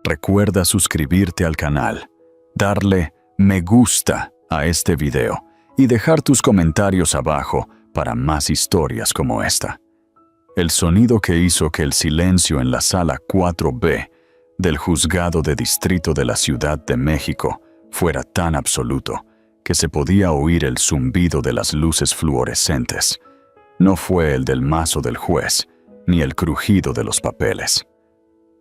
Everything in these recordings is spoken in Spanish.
Recuerda suscribirte al canal, darle me gusta a este video y dejar tus comentarios abajo para más historias como esta. El sonido que hizo que el silencio en la sala 4B del Juzgado de Distrito de la Ciudad de México fuera tan absoluto que se podía oír el zumbido de las luces fluorescentes. No fue el del mazo del juez, ni el crujido de los papeles.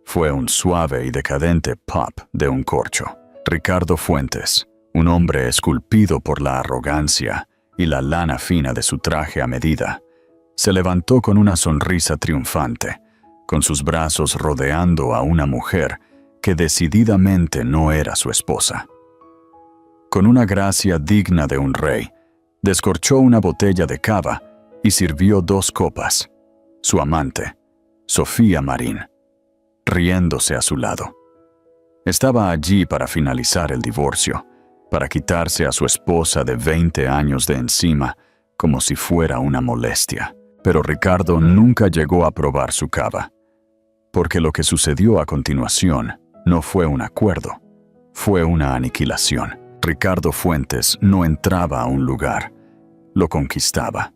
Fue un suave y decadente pop de un corcho. Ricardo Fuentes, un hombre esculpido por la arrogancia y la lana fina de su traje a medida, se levantó con una sonrisa triunfante, con sus brazos rodeando a una mujer que decididamente no era su esposa. Con una gracia digna de un rey, descorchó una botella de cava y sirvió 2 copas. Su amante, Sofía Marín, riéndose a su lado. Estaba allí para finalizar el divorcio, para quitarse a su esposa de 20 años de encima, como si fuera una molestia. Pero Ricardo nunca llegó a probar su cava, porque lo que sucedió a continuación no fue un acuerdo, fue una aniquilación. Ricardo Fuentes no entraba a un lugar, lo conquistaba.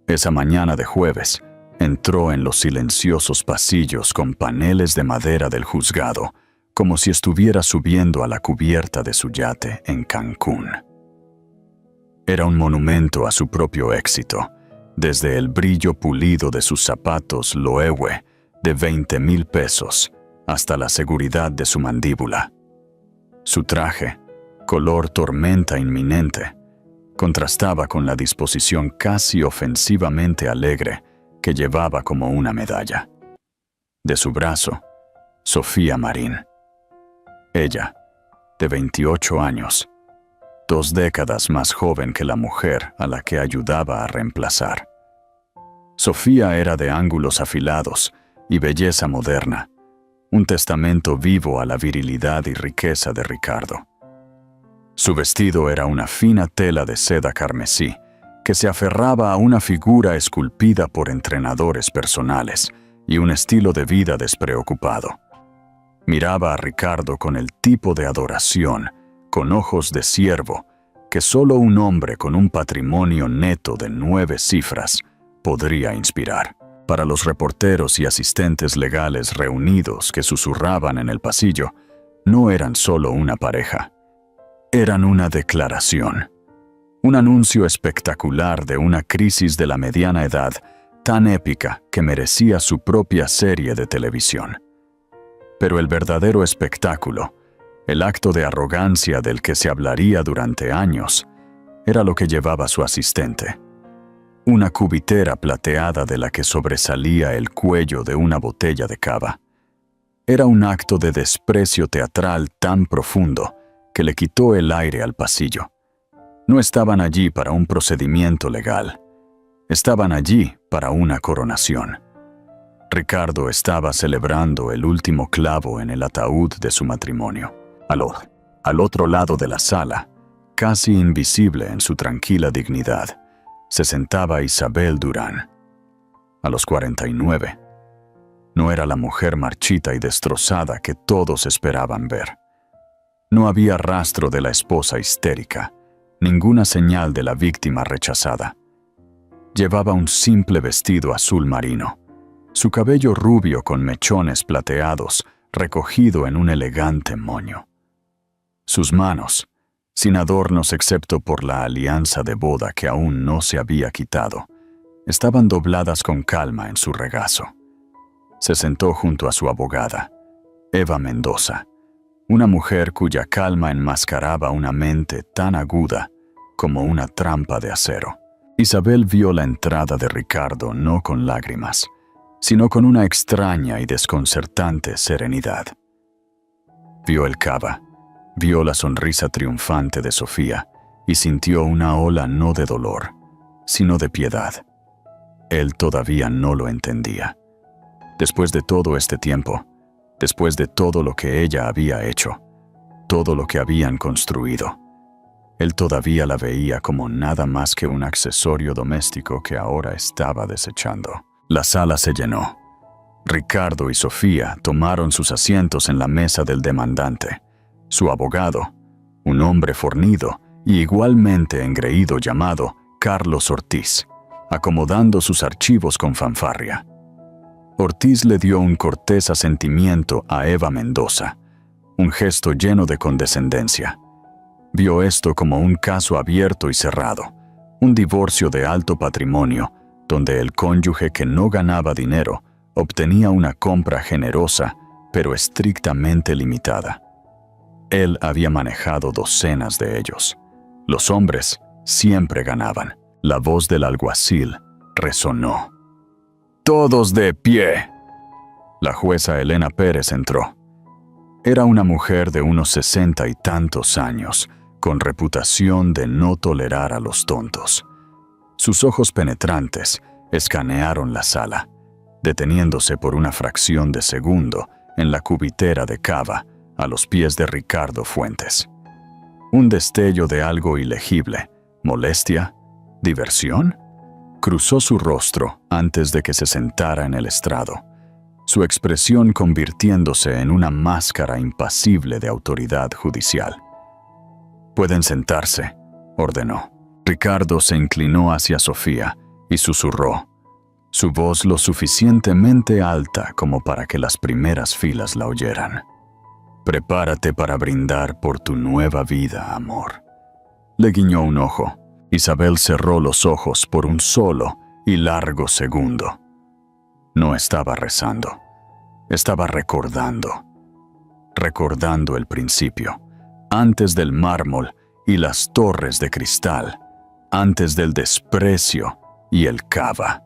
Esa mañana de jueves, entró en los silenciosos pasillos con paneles de madera del juzgado, como si estuviera subiendo a la cubierta de su yate en Cancún. Era un monumento a su propio éxito, desde el brillo pulido de sus zapatos Loewe de 20,000 pesos hasta la seguridad de su mandíbula. Su traje, color tormenta inminente, contrastaba con la disposición casi ofensivamente alegre que llevaba como una medalla. De su brazo, Sofía Marín. Ella, de 28 años, 2 décadas más joven que la mujer a la que ayudaba a reemplazar. Sofía era de ángulos afilados y belleza moderna, un testamento vivo a la virilidad y riqueza de Ricardo. Su vestido era una fina tela de seda carmesí que se aferraba a una figura esculpida por entrenadores personales y un estilo de vida despreocupado. Miraba a Ricardo con el tipo de adoración, con ojos de ciervo, que solo un hombre con un patrimonio neto de 9 cifras podría inspirar. Para los reporteros y asistentes legales reunidos que susurraban en el pasillo, no eran solo una pareja. Eran una declaración. Un anuncio espectacular de una crisis de la mediana edad tan épica que merecía su propia serie de televisión. Pero el verdadero espectáculo, el acto de arrogancia del que se hablaría durante años, era lo que llevaba su asistente. Una cubitera plateada de la que sobresalía el cuello de una botella de cava. Era un acto de desprecio teatral tan profundo que le quitó el aire al pasillo. No estaban allí para un procedimiento legal. Estaban allí para una coronación. Ricardo estaba celebrando el último clavo en el ataúd de su matrimonio. Al otro lado de la sala, casi invisible en su tranquila dignidad, se sentaba Isabel Durán. A los 49. No era la mujer marchita y destrozada que todos esperaban ver. No había rastro de la esposa histérica, ninguna señal de la víctima rechazada. Llevaba un simple vestido azul marino, su cabello rubio con mechones plateados recogido en un elegante moño. Sus manos, sin adornos excepto por la alianza de boda que aún no se había quitado, estaban dobladas con calma en su regazo. Se sentó junto a su abogada, Eva Mendoza, una mujer cuya calma enmascaraba una mente tan aguda como una trampa de acero. Isabel vio la entrada de Ricardo no con lágrimas, sino con una extraña y desconcertante serenidad. Vio el cava, vio la sonrisa triunfante de Sofía y sintió una ola no de dolor, sino de piedad. Él todavía no lo entendía. Después de todo este tiempo, después de todo lo que ella había hecho, todo lo que habían construido, él todavía la veía como nada más que un accesorio doméstico que ahora estaba desechando. La sala se llenó. Ricardo y Sofía tomaron sus asientos en la mesa del demandante. Su abogado, un hombre fornido y igualmente engreído llamado Carlos Ortiz, acomodando sus archivos con fanfarria. Ortiz le dio un cortés asentimiento a Eva Mendoza, un gesto lleno de condescendencia. Vio esto como un caso abierto y cerrado, un divorcio de alto patrimonio, donde el cónyuge que no ganaba dinero obtenía una compra generosa, pero estrictamente limitada. Él había manejado docenas de ellos. Los hombres siempre ganaban. La voz del alguacil resonó. ¡Todos de pie! La jueza Elena Pérez entró. Era una mujer de unos 60 y tantos años, con reputación de no tolerar a los tontos. Sus ojos penetrantes escanearon la sala, deteniéndose por una fracción de segundo en la cubitera de cava a los pies de Ricardo Fuentes. Un destello de algo ilegible, molestia, diversión, cruzó su rostro antes de que se sentara en el estrado, su expresión convirtiéndose en una máscara impasible de autoridad judicial. «Pueden sentarse», ordenó. Ricardo se inclinó hacia Sofía y susurró, su voz lo suficientemente alta como para que las primeras filas la oyeran. «Prepárate para brindar por tu nueva vida, amor». Le guiñó un ojo. Isabel cerró los ojos por un solo y largo segundo. No estaba rezando. Estaba recordando el principio, antes del mármol y las torres de cristal, antes del desprecio y el cava.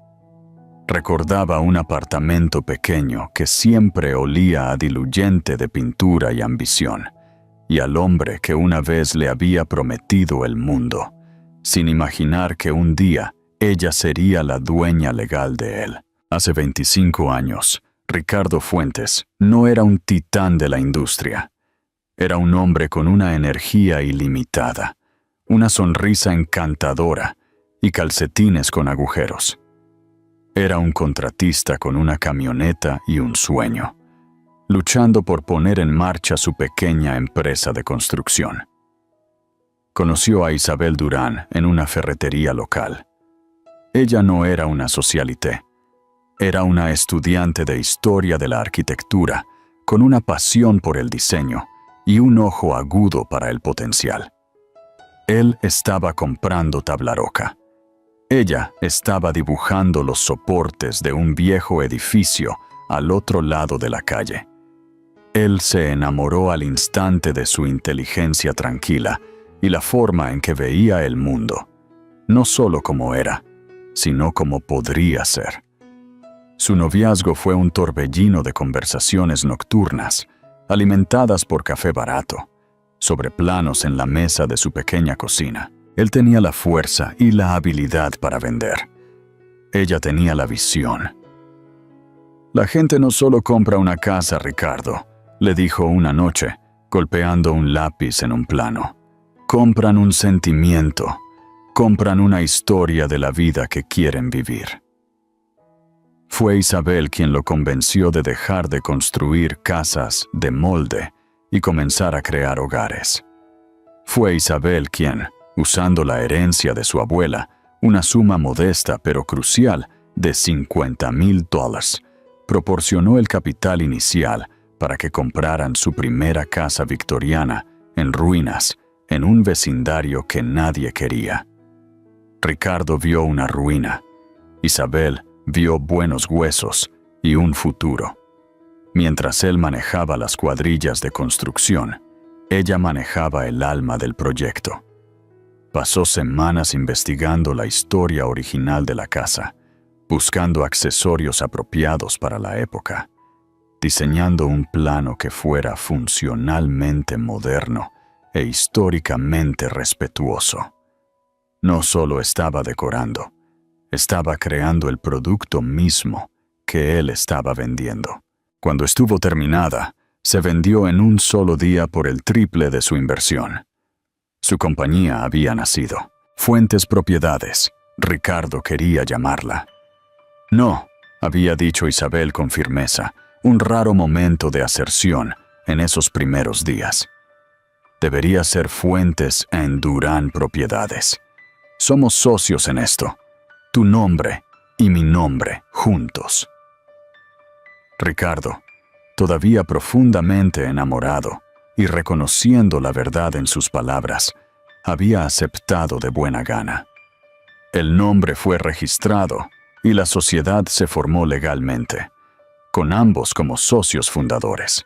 Recordaba un apartamento pequeño que siempre olía a diluyente de pintura y ambición, y al hombre que una vez le había prometido el mundo, sin imaginar que un día ella sería la dueña legal de él. Hace 25 años, Ricardo Fuentes no era un titán de la industria. Era un hombre con una energía ilimitada, una sonrisa encantadora y calcetines con agujeros. Era un contratista con una camioneta y un sueño, luchando por poner en marcha su pequeña empresa de construcción. Conoció a Isabel Durán en una ferretería local. Ella no era una socialité. Era una estudiante de historia de la arquitectura, con una pasión por el diseño y un ojo agudo para el potencial. Él estaba comprando tabla roca. Ella estaba dibujando los soportes de un viejo edificio al otro lado de la calle. Él se enamoró al instante de su inteligencia tranquila y la forma en que veía el mundo, no solo como era, sino como podría ser. Su noviazgo fue un torbellino de conversaciones nocturnas, alimentadas por café barato, sobre planos en la mesa de su pequeña cocina. Él tenía la fuerza y la habilidad para vender. Ella tenía la visión. «La gente no solo compra una casa, Ricardo», le dijo una noche, golpeando un lápiz en un plano. «Compran un sentimiento, compran una historia de la vida que quieren vivir». Fue Isabel quien lo convenció de dejar de construir casas de molde y comenzar a crear hogares. Fue Isabel quien, usando la herencia de su abuela, una suma modesta pero crucial de $50,000, proporcionó el capital inicial para que compraran su primera casa victoriana en ruinas, en un vecindario que nadie quería. Ricardo vio una ruina. Isabel vio buenos huesos y un futuro. Mientras él manejaba las cuadrillas de construcción, ella manejaba el alma del proyecto. Pasó semanas investigando la historia original de la casa, buscando accesorios apropiados para la época, diseñando un plano que fuera funcionalmente moderno e históricamente respetuoso. No solo estaba decorando, estaba creando el producto mismo que él estaba vendiendo. Cuando estuvo terminada, se vendió en un solo día por el triple de su inversión. Su compañía había nacido. Fuentes Propiedades, Ricardo quería llamarla. No, había dicho Isabel con firmeza, un raro momento de aserción en esos primeros días. Debería ser Fuentes en Durán Propiedades. Somos socios en esto. Tu nombre y mi nombre juntos. Ricardo, todavía profundamente enamorado y reconociendo la verdad en sus palabras, había aceptado de buena gana. El nombre fue registrado y la sociedad se formó legalmente, con ambos como socios fundadores.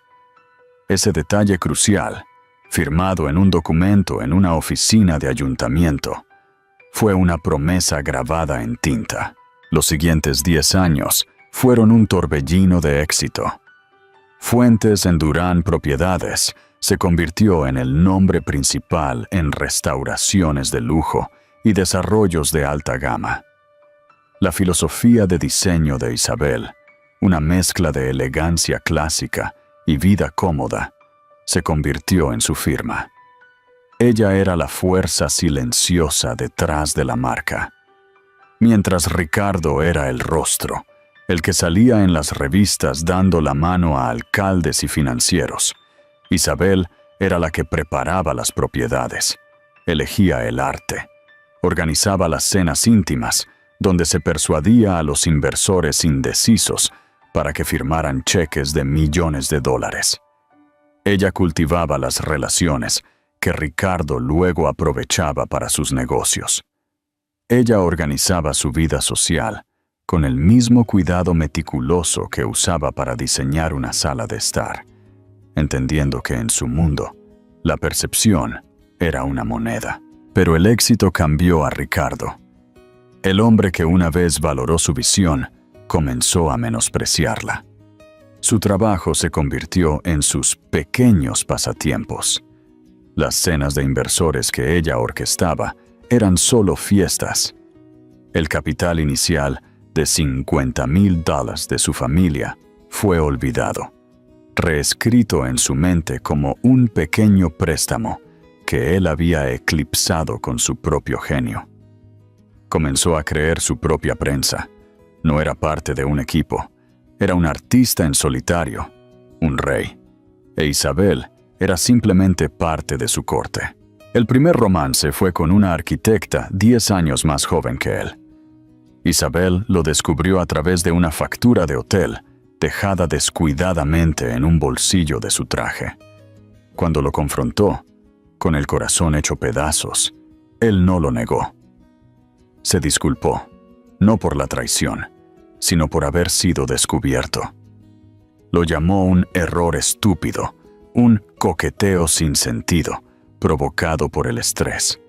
Ese detalle crucial, firmado en un documento en una oficina de ayuntamiento, fue una promesa grabada en tinta. Los siguientes 10 años fueron un torbellino de éxito. Fuentes en Durán Propiedades se convirtió en el nombre principal en restauraciones de lujo y desarrollos de alta gama. La filosofía de diseño de Isabel, una mezcla de elegancia clásica y vida cómoda, se convirtió en su firma. Ella era la fuerza silenciosa detrás de la marca. Mientras Ricardo era el rostro, el que salía en las revistas dando la mano a alcaldes y financieros, Isabel era la que preparaba las propiedades, elegía el arte, organizaba las cenas íntimas, donde se persuadía a los inversores indecisos para que firmaran cheques de millones de dólares. Ella cultivaba las relaciones que Ricardo luego aprovechaba para sus negocios. Ella organizaba su vida social con el mismo cuidado meticuloso que usaba para diseñar una sala de estar, entendiendo que en su mundo, la percepción era una moneda. Pero el éxito cambió a Ricardo. El hombre que una vez valoró su visión, comenzó a menospreciarla. Su trabajo se convirtió en sus pequeños pasatiempos. Las cenas de inversores que ella orquestaba eran solo fiestas. El capital inicial de $50,000 de su familia fue olvidado, reescrito en su mente como un pequeño préstamo que él había eclipsado con su propio genio. Comenzó a creer su propia prensa. No era parte de un equipo, era un artista en solitario, un rey. E Isabel era simplemente parte de su corte. El primer romance fue con una arquitecta 10 años más joven que él. Isabel lo descubrió a través de una factura de hotel, dejada descuidadamente en un bolsillo de su traje. Cuando lo confrontó, con el corazón hecho pedazos, él no lo negó. Se disculpó, no por la traición, sino por haber sido descubierto. Lo llamó un error estúpido, un coqueteo sin sentido, provocado por el estrés.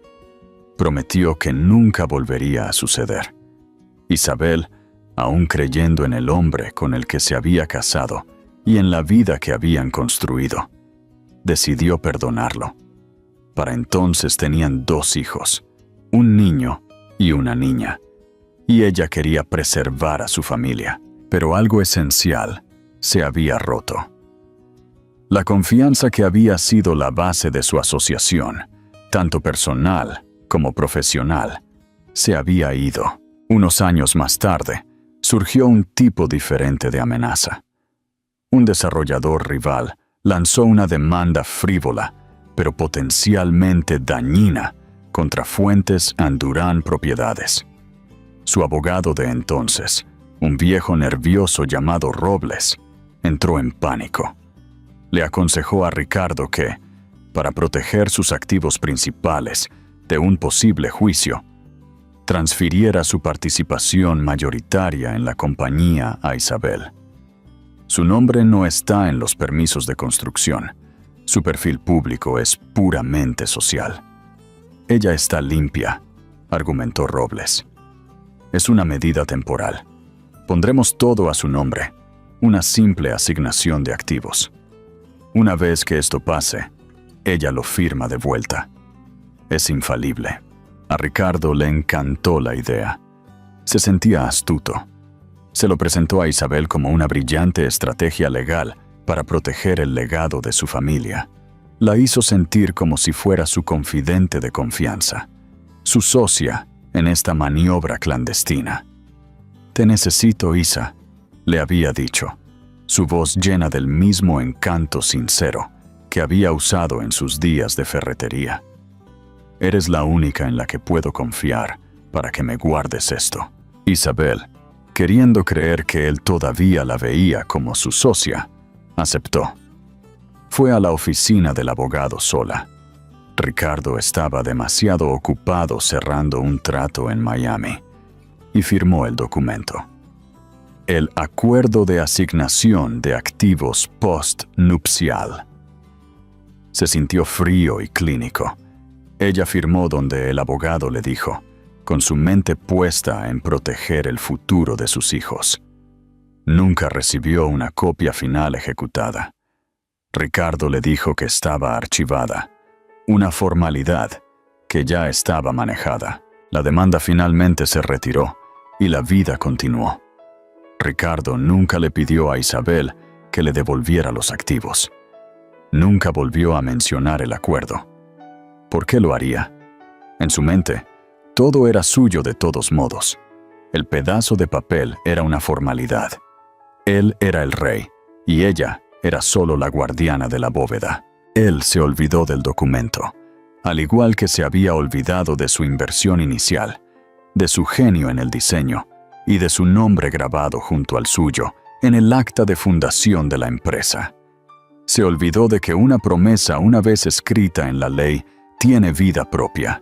Prometió que nunca volvería a suceder. Isabel, aún creyendo en el hombre con el que se había casado y en la vida que habían construido, decidió perdonarlo. Para entonces tenían 2 hijos, un niño y una niña, y ella quería preservar a su familia, pero algo esencial se había roto. La confianza que había sido la base de su asociación, tanto personal como profesional, se había ido. Unos años más tarde, surgió un tipo diferente de amenaza. Un desarrollador rival lanzó una demanda frívola, pero potencialmente dañina, contra Fuentes en Durán Propiedades. Su abogado de entonces, un viejo nervioso llamado Robles, entró en pánico. Le aconsejó a Ricardo que, para proteger sus activos principales de un posible juicio, transfiriera su participación mayoritaria en la compañía a Isabel. Su nombre no está en los permisos de construcción. Su perfil público es puramente social. Ella está limpia, argumentó Robles. Es una medida temporal. Pondremos todo a su nombre, una simple asignación de activos. Una vez que esto pase, ella lo firma de vuelta. Es infalible. A Ricardo le encantó la idea. Se sentía astuto. Se lo presentó a Isabel como una brillante estrategia legal para proteger el legado de su familia. La hizo sentir como si fuera su confidente de confianza, su socia en esta maniobra clandestina. «Te necesito, Isa», le había dicho, su voz llena del mismo encanto sincero que había usado en sus días de ferretería. Eres la única en la que puedo confiar para que me guardes esto. Isabel, queriendo creer que él todavía la veía como su socia, aceptó. Fue a la oficina del abogado sola. Ricardo estaba demasiado ocupado cerrando un trato en Miami y firmó el documento. El acuerdo de asignación de activos post-nupcial. Se sintió frío y clínico. Ella firmó donde el abogado le dijo, con su mente puesta en proteger el futuro de sus hijos. Nunca recibió una copia final ejecutada. Ricardo le dijo que estaba archivada, una formalidad que ya estaba manejada. La demanda finalmente se retiró y la vida continuó. Ricardo nunca le pidió a Isabel que le devolviera los activos. Nunca volvió a mencionar el acuerdo. ¿Por qué lo haría? En su mente, todo era suyo de todos modos. El pedazo de papel era una formalidad. Él era el rey, y ella era solo la guardiana de la bóveda. Él se olvidó del documento, al igual que se había olvidado de su inversión inicial, de su genio en el diseño y de su nombre grabado junto al suyo en el acta de fundación de la empresa. Se olvidó de que una promesa una vez escrita en la ley tiene vida propia,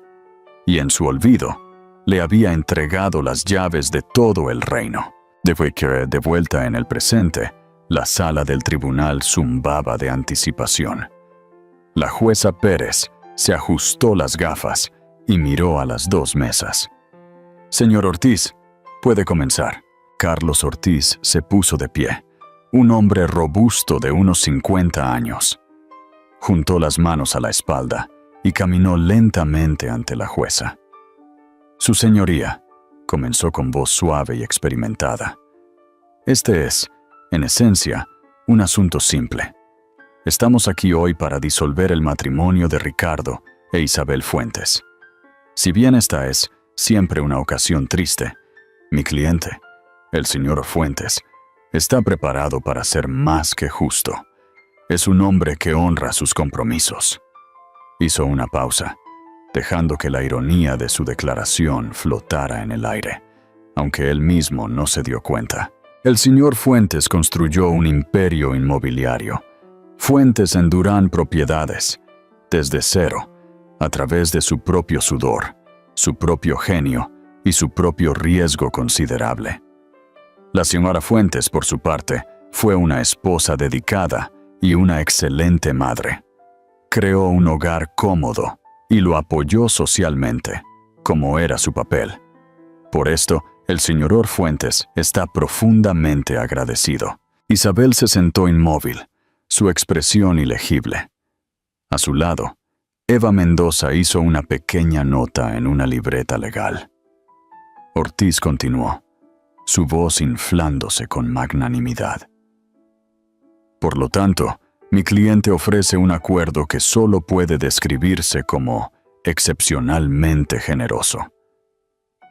y en su olvido le había entregado las llaves de todo el reino. De vuelta en el presente, la sala del tribunal zumbaba de anticipación. La jueza Pérez se ajustó las gafas y miró a las dos mesas. «Señor Ortiz, puede comenzar». Carlos Ortiz se puso de pie, un hombre robusto de unos 50 años. Juntó las manos a la espalda y caminó lentamente ante la jueza. «Su señoría», comenzó con voz suave y experimentada. «Este es, en esencia, un asunto simple. Estamos aquí hoy para disolver el matrimonio de Ricardo e Isabel Fuentes. Si bien esta es siempre una ocasión triste, mi cliente, el señor Fuentes, está preparado para ser más que justo. Es un hombre que honra sus compromisos». Hizo una pausa, dejando que la ironía de su declaración flotara en el aire, aunque él mismo no se dio cuenta. El señor Fuentes construyó un imperio inmobiliario. Fuentes en Durán Propiedades, desde cero, a través de su propio sudor, su propio genio y su propio riesgo considerable. La señora Fuentes, por su parte, fue una esposa dedicada y una excelente madre. Creó un hogar cómodo y lo apoyó socialmente, como era su papel. Por esto, el señor Fuentes está profundamente agradecido. Isabel se sentó inmóvil, su expresión ilegible. A su lado, Eva Mendoza hizo una pequeña nota en una libreta legal. Ortiz continuó, su voz inflándose con magnanimidad. «Por lo tanto, mi cliente ofrece un acuerdo que solo puede describirse como excepcionalmente generoso.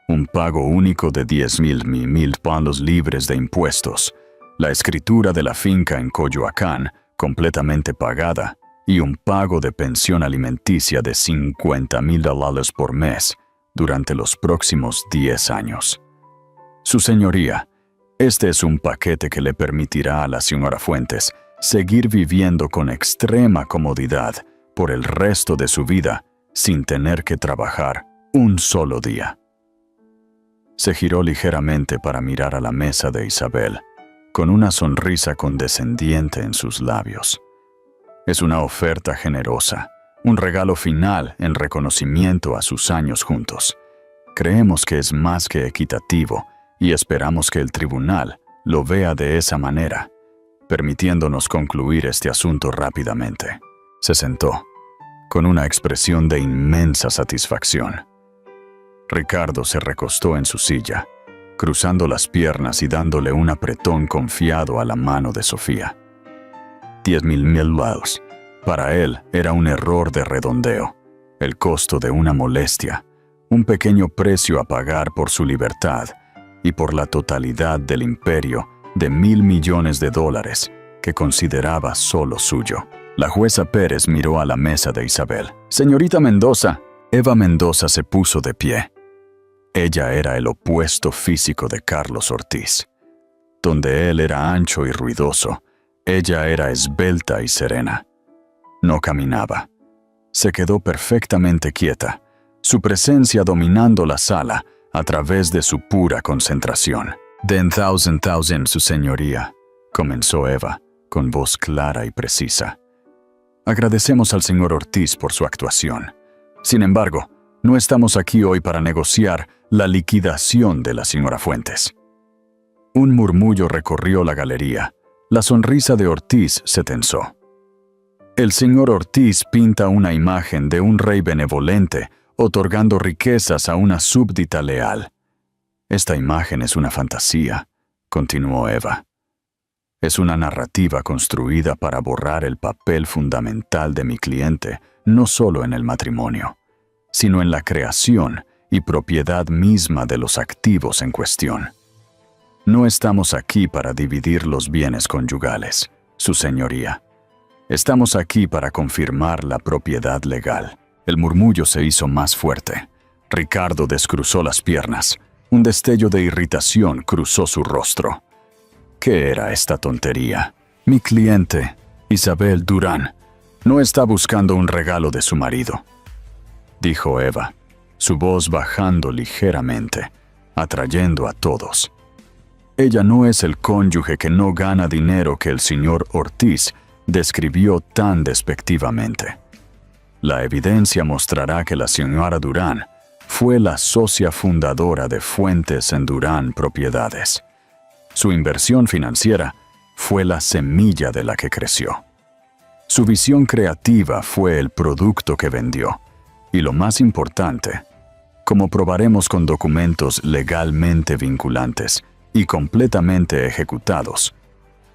Un pago único de 10,000 palos libres de impuestos, la escritura de la finca en Coyoacán completamente pagada y un pago de pensión alimenticia de $50,000 por mes durante los próximos 10 años. Su señoría, este es un paquete que le permitirá a la señora Fuentes seguir viviendo con extrema comodidad por el resto de su vida sin tener que trabajar un solo día». Se giró ligeramente para mirar a la mesa de Isabel, con una sonrisa condescendiente en sus labios. Es una oferta generosa, un regalo final en reconocimiento a sus años juntos. Creemos que es más que equitativo y esperamos que el tribunal lo vea de esa manera, permitiéndonos concluir este asunto rápidamente. Se sentó, con una expresión de inmensa satisfacción. Ricardo se recostó en su silla, cruzando las piernas y dándole un apretón confiado a la mano de Sofía. 10,000 palos. Para él era un error de redondeo, el costo de una molestia, un pequeño precio a pagar por su libertad y por la totalidad del imperio de $1.000 millones que consideraba solo suyo. La jueza Pérez miró a la mesa de Isabel. «Señorita Mendoza». Eva Mendoza se puso de pie. Ella era el opuesto físico de Carlos Ortiz. Donde él era ancho y ruidoso, ella era esbelta y serena. No caminaba. Se quedó perfectamente quieta, su presencia dominando la sala a través de su pura concentración. «Den thousand, su señoría», comenzó Eva, con voz clara y precisa. «Agradecemos al señor Ortiz por su actuación. Sin embargo, no estamos aquí hoy para negociar la liquidación de la señora Fuentes». Un murmullo recorrió la galería. La sonrisa de Ortiz se tensó. El señor Ortiz pinta una imagen de un rey benevolente, otorgando riquezas a una súbdita leal. Esta imagen es una fantasía, continuó Eva. Es una narrativa construida para borrar el papel fundamental de mi cliente, no solo en el matrimonio, sino en la creación y propiedad misma de los activos en cuestión. No estamos aquí para dividir los bienes conyugales, su señoría. Estamos aquí para confirmar la propiedad legal. El murmullo se hizo más fuerte. Ricardo descruzó las piernas. Un destello de irritación cruzó su rostro. ¿Qué era esta tontería? Mi cliente, Isabel Durán, no está buscando un regalo de su marido, dijo Eva, su voz bajando ligeramente, atrayendo a todos. Ella no es el cónyuge que no gana dinero que el señor Ortiz describió tan despectivamente. La evidencia mostrará que la señora Durán fue la socia fundadora de Fuentes en Durán Propiedades. Su inversión financiera fue la semilla de la que creció. Su visión creativa fue el producto que vendió. Y lo más importante, como probaremos con documentos legalmente vinculantes y completamente ejecutados,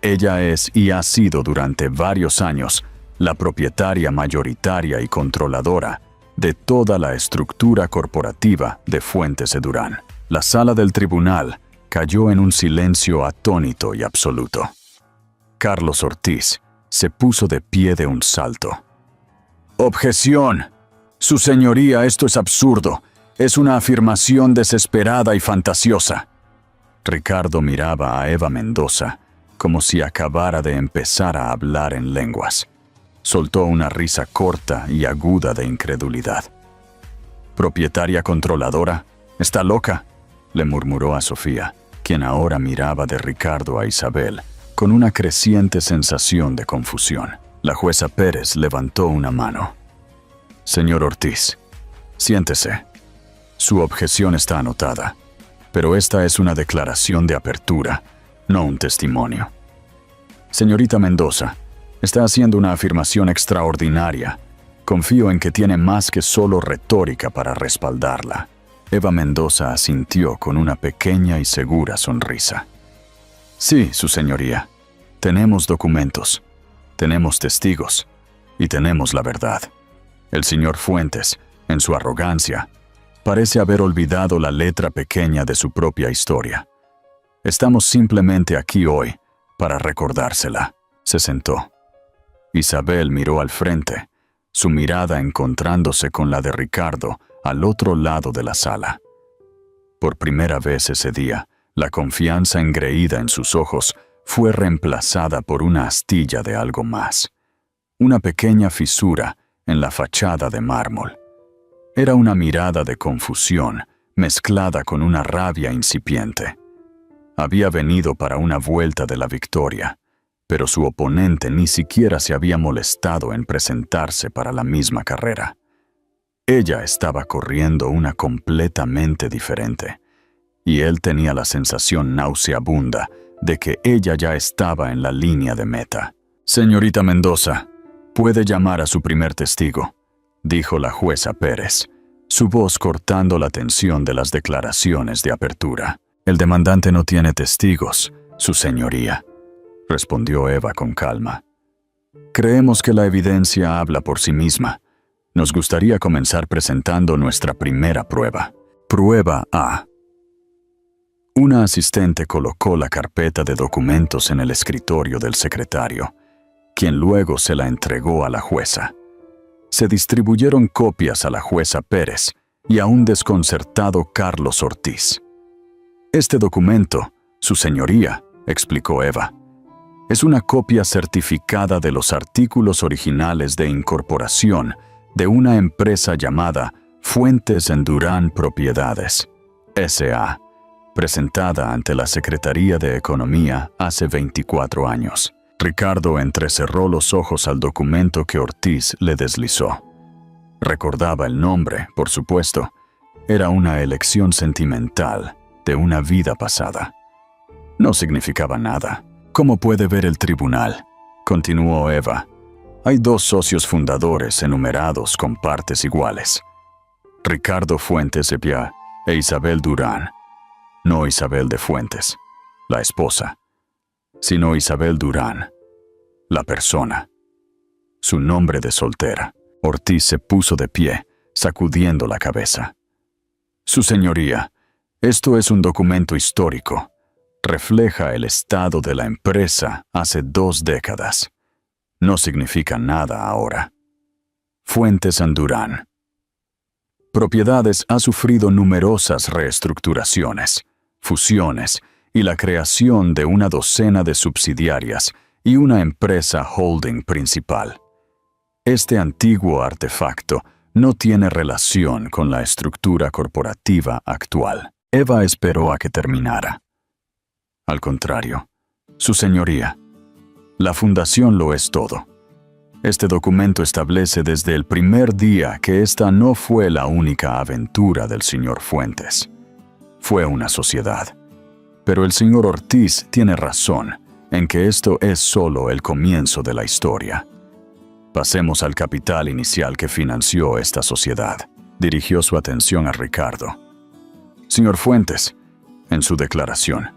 ella es y ha sido durante varios años la propietaria mayoritaria y controladora de toda la estructura corporativa de Fuentes de Durán. La sala del tribunal cayó en un silencio atónito y absoluto. Carlos Ortiz se puso de pie de un salto. «Objeción. Su señoría, esto es absurdo. Es una afirmación desesperada y fantasiosa». Ricardo miraba a Eva Mendoza como si acabara de empezar a hablar en lenguas. Soltó una risa corta y aguda de incredulidad. «¿Propietaria controladora? ¿Está loca?», le murmuró a Sofía, quien ahora miraba de Ricardo a Isabel con una creciente sensación de confusión. La jueza Pérez levantó una mano. «Señor Ortiz, siéntese. Su objeción está anotada, pero esta es una declaración de apertura, no un testimonio. Señorita Mendoza, está haciendo una afirmación extraordinaria. Confío en que tiene más que solo retórica para respaldarla». Eva Mendoza asintió con una pequeña y segura sonrisa. «Sí, su señoría. Tenemos documentos, tenemos testigos y tenemos la verdad. El señor Fuentes, en su arrogancia, parece haber olvidado la letra pequeña de su propia historia. Estamos simplemente aquí hoy para recordársela». Se sentó. Isabel miró al frente, su mirada encontrándose con la de Ricardo al otro lado de la sala. Por primera vez ese día, la confianza engreída en sus ojos fue reemplazada por una astilla de algo más. Una pequeña fisura en la fachada de mármol. Era una mirada de confusión mezclada con una rabia incipiente. Había venido para una vuelta de la victoria, pero su oponente ni siquiera se había molestado en presentarse para la misma carrera. Ella estaba corriendo una completamente diferente, y él tenía la sensación nauseabunda de que ella ya estaba en la línea de meta. «Señorita Mendoza, puede llamar a su primer testigo», dijo la jueza Pérez, su voz cortando la tensión de las declaraciones de apertura. «El demandante no tiene testigos, su señoría», respondió Eva con calma. «Creemos que la evidencia habla por sí misma. Nos gustaría comenzar presentando nuestra primera prueba. Prueba A. Una asistente colocó la carpeta de documentos en el escritorio del secretario, quien luego se la entregó a la jueza. Se distribuyeron copias a la jueza Pérez y a un desconcertado Carlos Ortiz. Este documento, su señoría, explicó Eva, es una copia certificada de los artículos originales de incorporación de una empresa llamada Fuentes en Durán Propiedades, S.A., presentada ante la Secretaría de Economía hace 24 años. Ricardo entrecerró los ojos al documento que Ortiz le deslizó. Recordaba el nombre, por supuesto. Era una elección sentimental de una vida pasada. No significaba nada. ¿Cómo puede ver el tribunal?, continuó Eva. Hay 2 socios fundadores enumerados con partes iguales. Ricardo Fuentes de Pia e Isabel Durán. No Isabel de Fuentes, la esposa, sino Isabel Durán, la persona. Su nombre de soltera. Ortiz se puso de pie, sacudiendo la cabeza. Su señoría, esto es un documento histórico. Refleja el estado de la empresa hace 2 décadas. No significa nada ahora. Fuentes en Durán. Propiedades ha sufrido numerosas reestructuraciones, fusiones y la creación de una docena de subsidiarias y una empresa holding principal. Este antiguo artefacto no tiene relación con la estructura corporativa actual. Eva esperó a que terminara. Al contrario, su señoría, la fundación lo es todo. Este documento establece desde el primer día que esta no fue la única aventura del señor Fuentes. Fue una sociedad. Pero el señor Ortiz tiene razón en que esto es solo el comienzo de la historia. Pasemos al capital inicial que financió esta sociedad. Dirigió su atención a Ricardo. Señor Fuentes, en su declaración,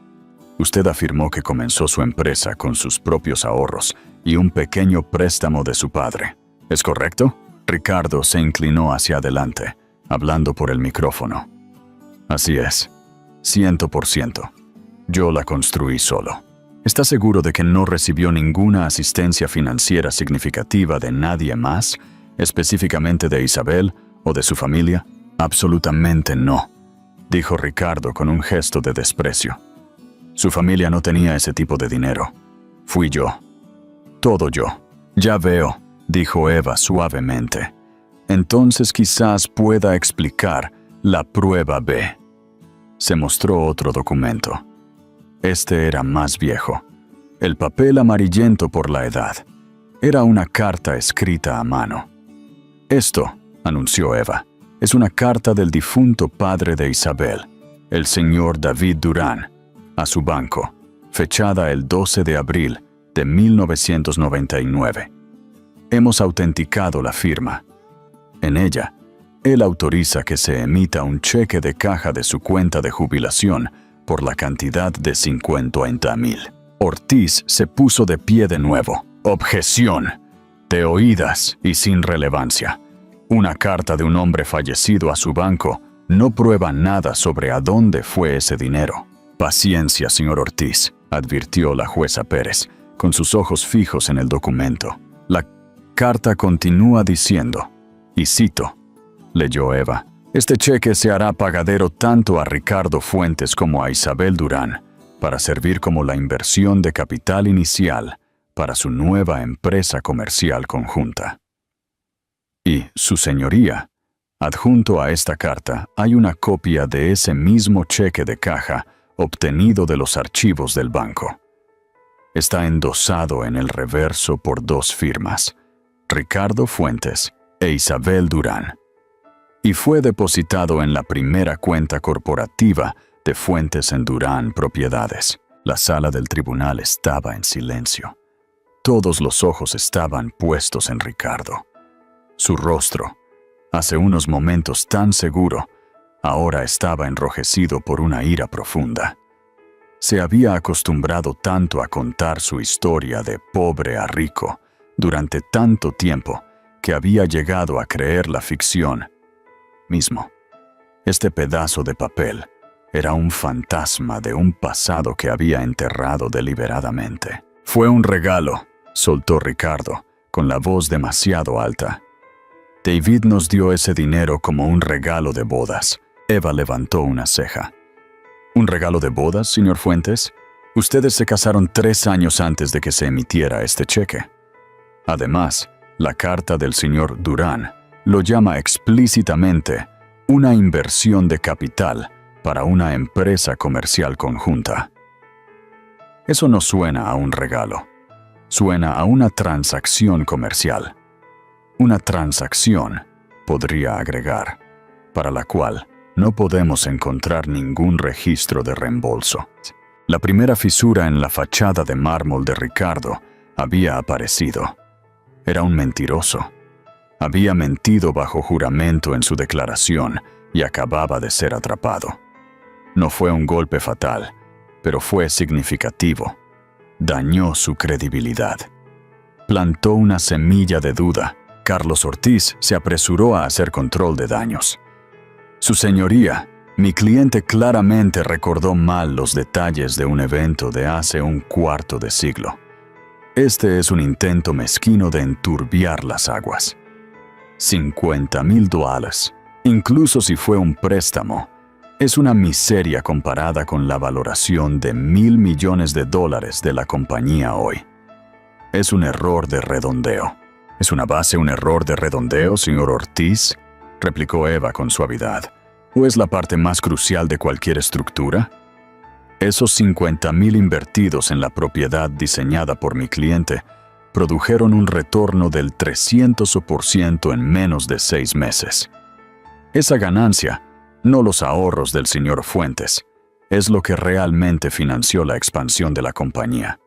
usted afirmó que comenzó su empresa con sus propios ahorros y un pequeño préstamo de su padre. ¿Es correcto? Ricardo se inclinó hacia adelante, hablando por el micrófono. Así es, 100%. Yo la construí solo. ¿Está seguro de que no recibió ninguna asistencia financiera significativa de nadie más, específicamente de Isabel o de su familia? Absolutamente no, dijo Ricardo con un gesto de desprecio. Su familia no tenía ese tipo de dinero. Fui yo. Todo yo. Ya veo, dijo Eva suavemente. Entonces quizás pueda explicar la prueba B. Se mostró otro documento. Este era más viejo. El papel amarillento por la edad. Era una carta escrita a mano. Esto, anunció Eva, es una carta del difunto padre de Isabel, el señor David Durán, a su banco, fechada el 12 de abril de 1999. Hemos autenticado la firma. En ella, él autoriza que se emita un cheque de caja de su cuenta de jubilación por la cantidad de 50,000. Ortiz se puso de pie de nuevo. Objeción. De oídas y sin relevancia. Una carta de un hombre fallecido a su banco no prueba nada sobre a dónde fue ese dinero. Paciencia, señor Ortiz, advirtió la jueza Pérez, con sus ojos fijos en el documento. La carta continúa diciendo, y cito, leyó Eva, este cheque se hará pagadero tanto a Ricardo Fuentes como a Isabel Durán, para servir como la inversión de capital inicial para su nueva empresa comercial conjunta. Y, su señoría, adjunto a esta carta hay una copia de ese mismo cheque de caja obtenido de los archivos del banco. Está endosado en el reverso por 2 firmas, Ricardo Fuentes e Isabel Durán, y fue depositado en la primera cuenta corporativa de Fuentes en Durán Propiedades. La sala del tribunal estaba en silencio. Todos los ojos estaban puestos en Ricardo. Su rostro, hace unos momentos tan seguro, ahora estaba enrojecido por una ira profunda. Se había acostumbrado tanto a contar su historia de pobre a rico durante tanto tiempo que había llegado a creer la ficción mismo. Este pedazo de papel, Era un fantasma de un pasado que había enterrado deliberadamente. «Fue un regalo», soltó Ricardo, con la voz demasiado alta. «David nos dio ese dinero como un regalo de bodas». Eva levantó una ceja. «¿Un regalo de bodas, señor Fuentes? Ustedes se casaron 3 años antes de que se emitiera este cheque». Además, la carta del señor Durán lo llama explícitamente una inversión de capital para una empresa comercial conjunta. Eso no suena a un regalo. Suena a una transacción comercial. Una transacción, podría agregar, para la cual no podemos encontrar ningún registro de reembolso. La primera fisura en la fachada de mármol de Ricardo había aparecido. Era un mentiroso. Había mentido bajo juramento en su declaración y acababa de ser atrapado. No fue un golpe fatal, pero fue significativo. Dañó su credibilidad. Plantó una semilla de duda. Carlos Ortiz se apresuró a hacer control de daños. «Su señoría, mi cliente claramente recordó mal los detalles de un evento de hace un cuarto de siglo. Este es un intento mezquino de enturbiar las aguas. $50,000, incluso si fue un préstamo, es una miseria comparada con la valoración de $1,000 millones de la compañía hoy. Es un error de redondeo». «¿Es una base un error de redondeo, señor Ortiz?», replicó Eva con suavidad. «¿O es la parte más crucial de cualquier estructura? Esos $50,000 invertidos en la propiedad diseñada por mi cliente produjeron un retorno del 300% en menos de 6 meses. Esa ganancia, no los ahorros del señor Fuentes, es lo que realmente financió la expansión de la compañía.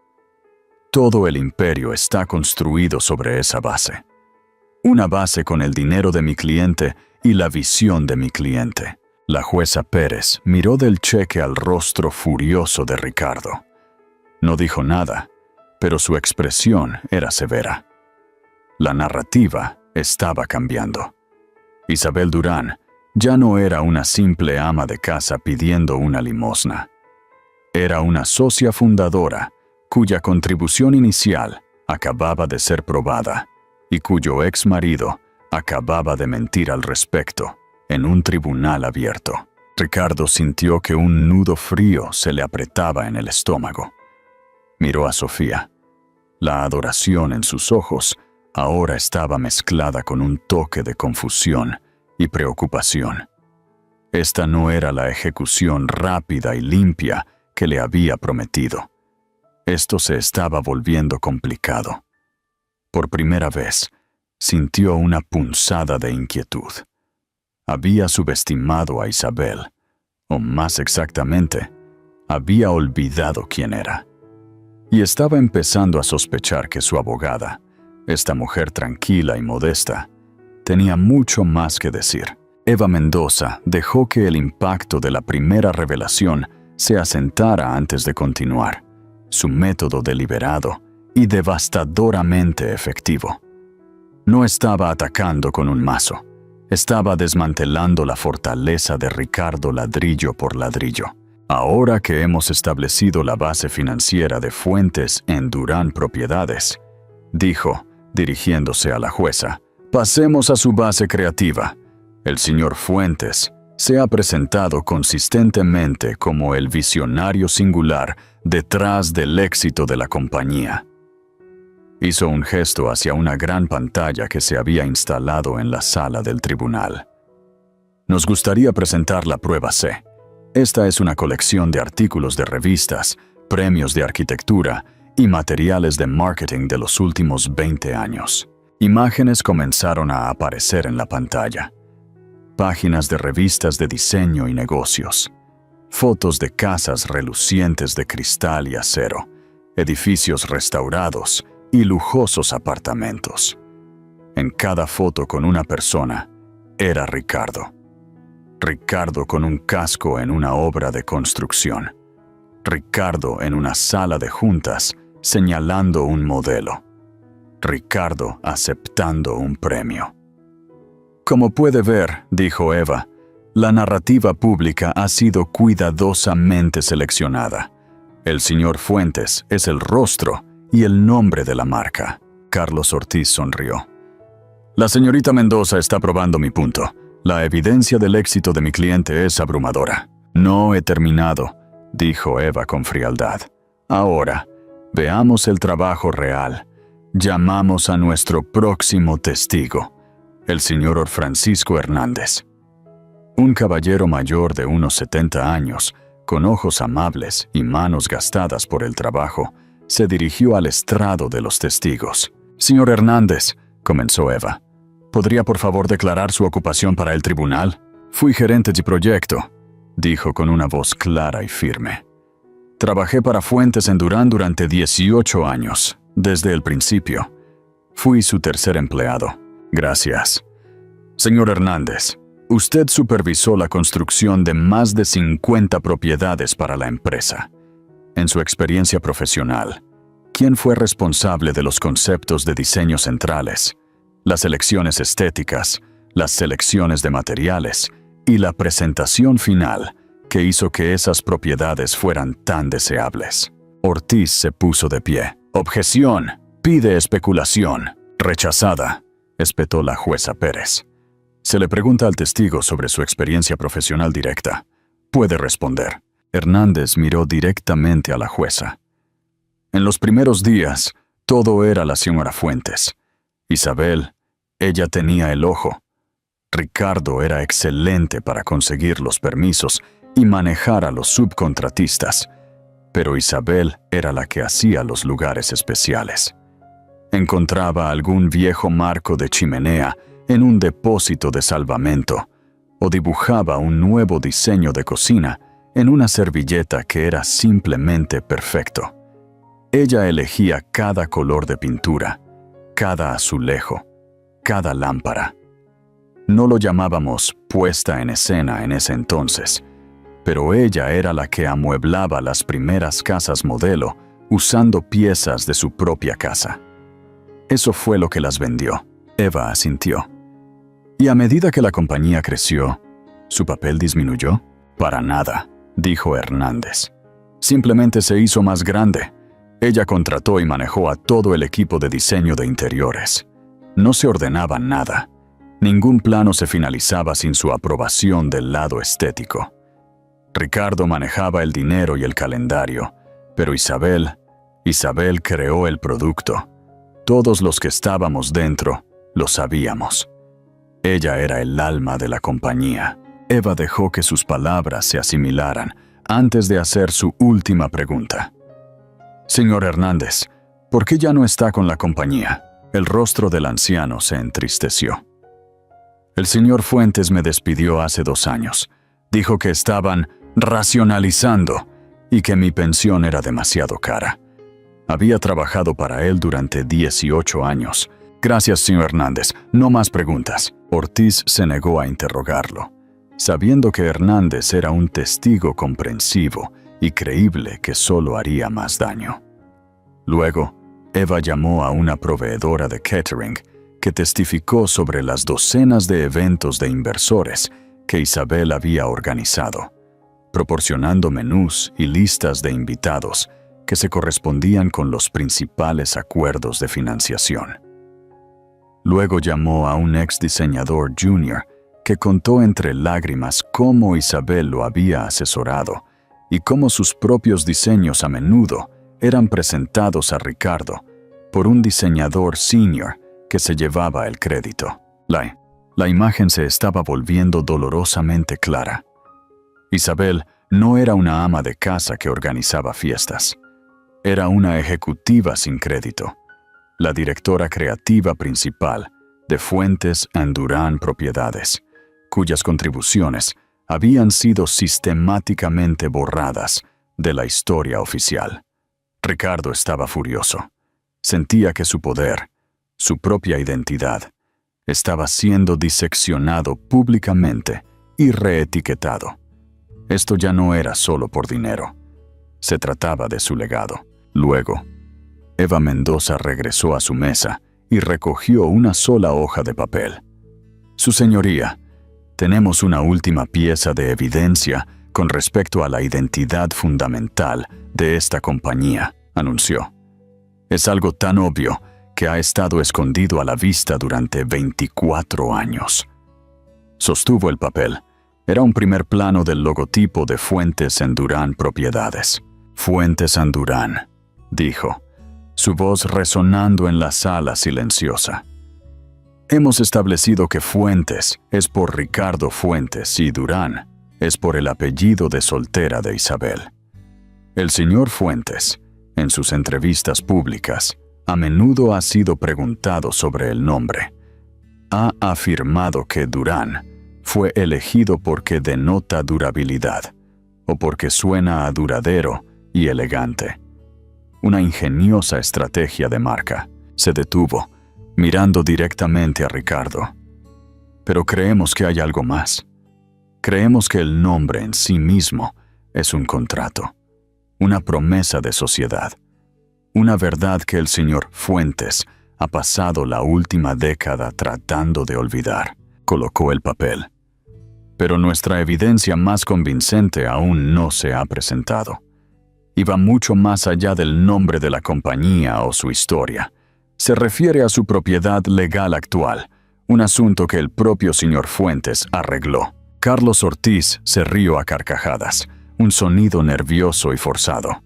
Todo el imperio está construido sobre esa base. Una base con el dinero de mi cliente y la visión de mi cliente». La jueza Pérez miró del cheque al rostro furioso de Ricardo. No dijo nada, pero su expresión era severa. La narrativa estaba cambiando. Isabel Durán ya no era una simple ama de casa pidiendo una limosna. Era una socia fundadora cuya contribución inicial acababa de ser probada y cuyo ex marido acababa de mentir al respecto en un tribunal abierto. Ricardo sintió que un nudo frío se le apretaba en el estómago. Miró a Sofía. La adoración en sus ojos ahora estaba mezclada con un toque de confusión y preocupación. Esta no era la ejecución rápida y limpia que le había prometido. Esto se estaba volviendo complicado. Por primera vez, sintió una punzada de inquietud. Había subestimado a Isabel, o más exactamente, había olvidado quién era. Y estaba empezando a sospechar que su abogada, esta mujer tranquila y modesta, tenía mucho más que decir. Eva Mendoza dejó que el impacto de la primera revelación se asentara antes de continuar. Su método deliberado y devastadoramente efectivo. No estaba atacando con un mazo. Estaba desmantelando la fortaleza de Ricardo ladrillo por ladrillo. «Ahora que hemos establecido la base financiera de Fuentes en Durán Propiedades», dijo, dirigiéndose a la jueza, «pasemos a su base creativa. El señor Fuentes se ha presentado consistentemente como el visionario singular detrás del éxito de la compañía». Hizo un gesto hacia una gran pantalla que se había instalado en la sala del tribunal. «Nos gustaría presentar la prueba C. Esta es una colección de artículos de revistas, premios de arquitectura y materiales de marketing de los últimos 20 años». Imágenes comenzaron a aparecer en la pantalla. Páginas de revistas de diseño y negocios. Fotos de casas relucientes de cristal y acero. Edificios restaurados y lujosos apartamentos. En cada foto con una persona era Ricardo. Ricardo con un casco en una obra de construcción. Ricardo en una sala de juntas señalando un modelo. Ricardo aceptando un premio. «Como puede ver», dijo Eva, La narrativa pública ha sido cuidadosamente seleccionada. El señor Fuentes es el rostro y el nombre de la marca. Carlos Ortiz sonrió. La señorita Mendoza está probando mi punto. La evidencia del éxito de mi cliente es abrumadora. No he terminado, dijo Eva con frialdad. Ahora, veamos el trabajo real. Llamamos a nuestro próximo testigo, el señor Francisco Hernández. Un caballero mayor de unos 70 años, con ojos amables y manos gastadas por el trabajo, se dirigió al estrado de los testigos. Señor Hernández, comenzó Eva, ¿podría por favor declarar su ocupación para el tribunal? Fui gerente de proyecto, dijo con una voz clara y firme. Trabajé para Fuentes en Durán durante 18 años, desde el principio. Fui su tercer empleado. Gracias. Señor Hernández, usted supervisó la construcción de más de 50 propiedades para la empresa. En su experiencia profesional, ¿quién fue responsable de los conceptos de diseño centrales, las elecciones estéticas, las selecciones de materiales y la presentación final que hizo que esas propiedades fueran tan deseables? Ortiz se puso de pie. Objeción. Pide especulación. Rechazada, espetó la jueza Pérez. Se le pregunta al testigo sobre su experiencia profesional directa. Puede responder. Hernández miró directamente a la jueza. En los primeros días, todo era la señora Fuentes. Isabel, ella tenía el ojo. Ricardo era excelente para conseguir los permisos y manejar a los subcontratistas, pero Isabel era la que hacía los lugares especiales. Encontraba algún viejo marco de chimenea en un depósito de salvamento, o dibujaba un nuevo diseño de cocina en una servilleta que era simplemente perfecto. Ella elegía cada color de pintura, cada azulejo, cada lámpara. No lo llamábamos puesta en escena en ese entonces, pero ella era la que amueblaba las primeras casas modelo usando piezas de su propia casa. Eso fue lo que las vendió. Eva asintió. ¿Y a medida que la compañía creció, su papel disminuyó? Para nada, dijo Hernández. Simplemente se hizo más grande. Ella contrató y manejó a todo el equipo de diseño de interiores. No se ordenaba nada. Ningún plano se finalizaba sin su aprobación del lado estético. Ricardo manejaba el dinero y el calendario, pero Isabel creó el producto. Todos los que estábamos dentro lo sabíamos. Ella era el alma de la compañía. Eva dejó que sus palabras se asimilaran antes de hacer su última pregunta. Señor Hernández, ¿por qué ya no está con la compañía? El rostro del anciano se entristeció. El señor Fuentes me despidió hace 2 años. Dijo que estaban racionalizando y que mi pensión era demasiado cara. Había trabajado para él durante 18 años. Gracias, señor Hernández. No más preguntas. Ortiz se negó a interrogarlo, sabiendo que Hernández era un testigo comprensivo y creíble que solo haría más daño. Luego, Eva llamó a una proveedora de catering que testificó sobre las docenas de eventos de inversores que Isabel había organizado, proporcionando menús y listas de invitados que se correspondían con los principales acuerdos de financiación. Luego llamó a un ex diseñador junior que contó entre lágrimas cómo Isabel lo había asesorado y cómo sus propios diseños a menudo eran presentados a Ricardo por un diseñador senior que se llevaba el crédito. La imagen se estaba volviendo dolorosamente clara. Isabel no era una ama de casa que organizaba fiestas. Era una ejecutiva sin crédito, la directora creativa principal de Fuentes and Durán Propiedades, cuyas contribuciones habían sido sistemáticamente borradas de la historia oficial. Ricardo estaba furioso. Sentía que su poder, su propia identidad, estaba siendo diseccionado públicamente y reetiquetado. Esto ya no era solo por dinero. Se trataba de su legado. Luego, Eva Mendoza regresó a su mesa y recogió una sola hoja de papel. Su señoría, Tenemos una última pieza de evidencia con respecto a la identidad fundamental de esta compañía, anunció. Es algo tan obvio que ha estado escondido a la vista durante 24 años. Sostuvo el papel. Era un primer plano del logotipo de Fuentes Endurán Propiedades. Fuentes Endurán, dijo, su voz resonando en la sala silenciosa. Hemos establecido que Fuentes es por Ricardo Fuentes y Durán es por el apellido de soltera de Isabel. El señor Fuentes, en sus entrevistas públicas, a menudo ha sido preguntado sobre el nombre. Ha afirmado que Durán fue elegido porque denota durabilidad, o porque suena a duradero y elegante. Una ingeniosa estrategia de marca. Se detuvo, mirando directamente a Ricardo. Pero creemos que hay algo más. Creemos que el nombre en sí mismo es un contrato, una promesa de sociedad, una verdad que el señor Fuentes ha pasado la última década tratando de olvidar. Colocó el papel. Pero nuestra evidencia más convincente aún no se ha presentado. Y va mucho más allá del nombre de la compañía o su historia. Se refiere a su propiedad legal actual, un asunto que el propio señor Fuentes arregló. Carlos Ortiz se rió a carcajadas, un sonido nervioso y forzado.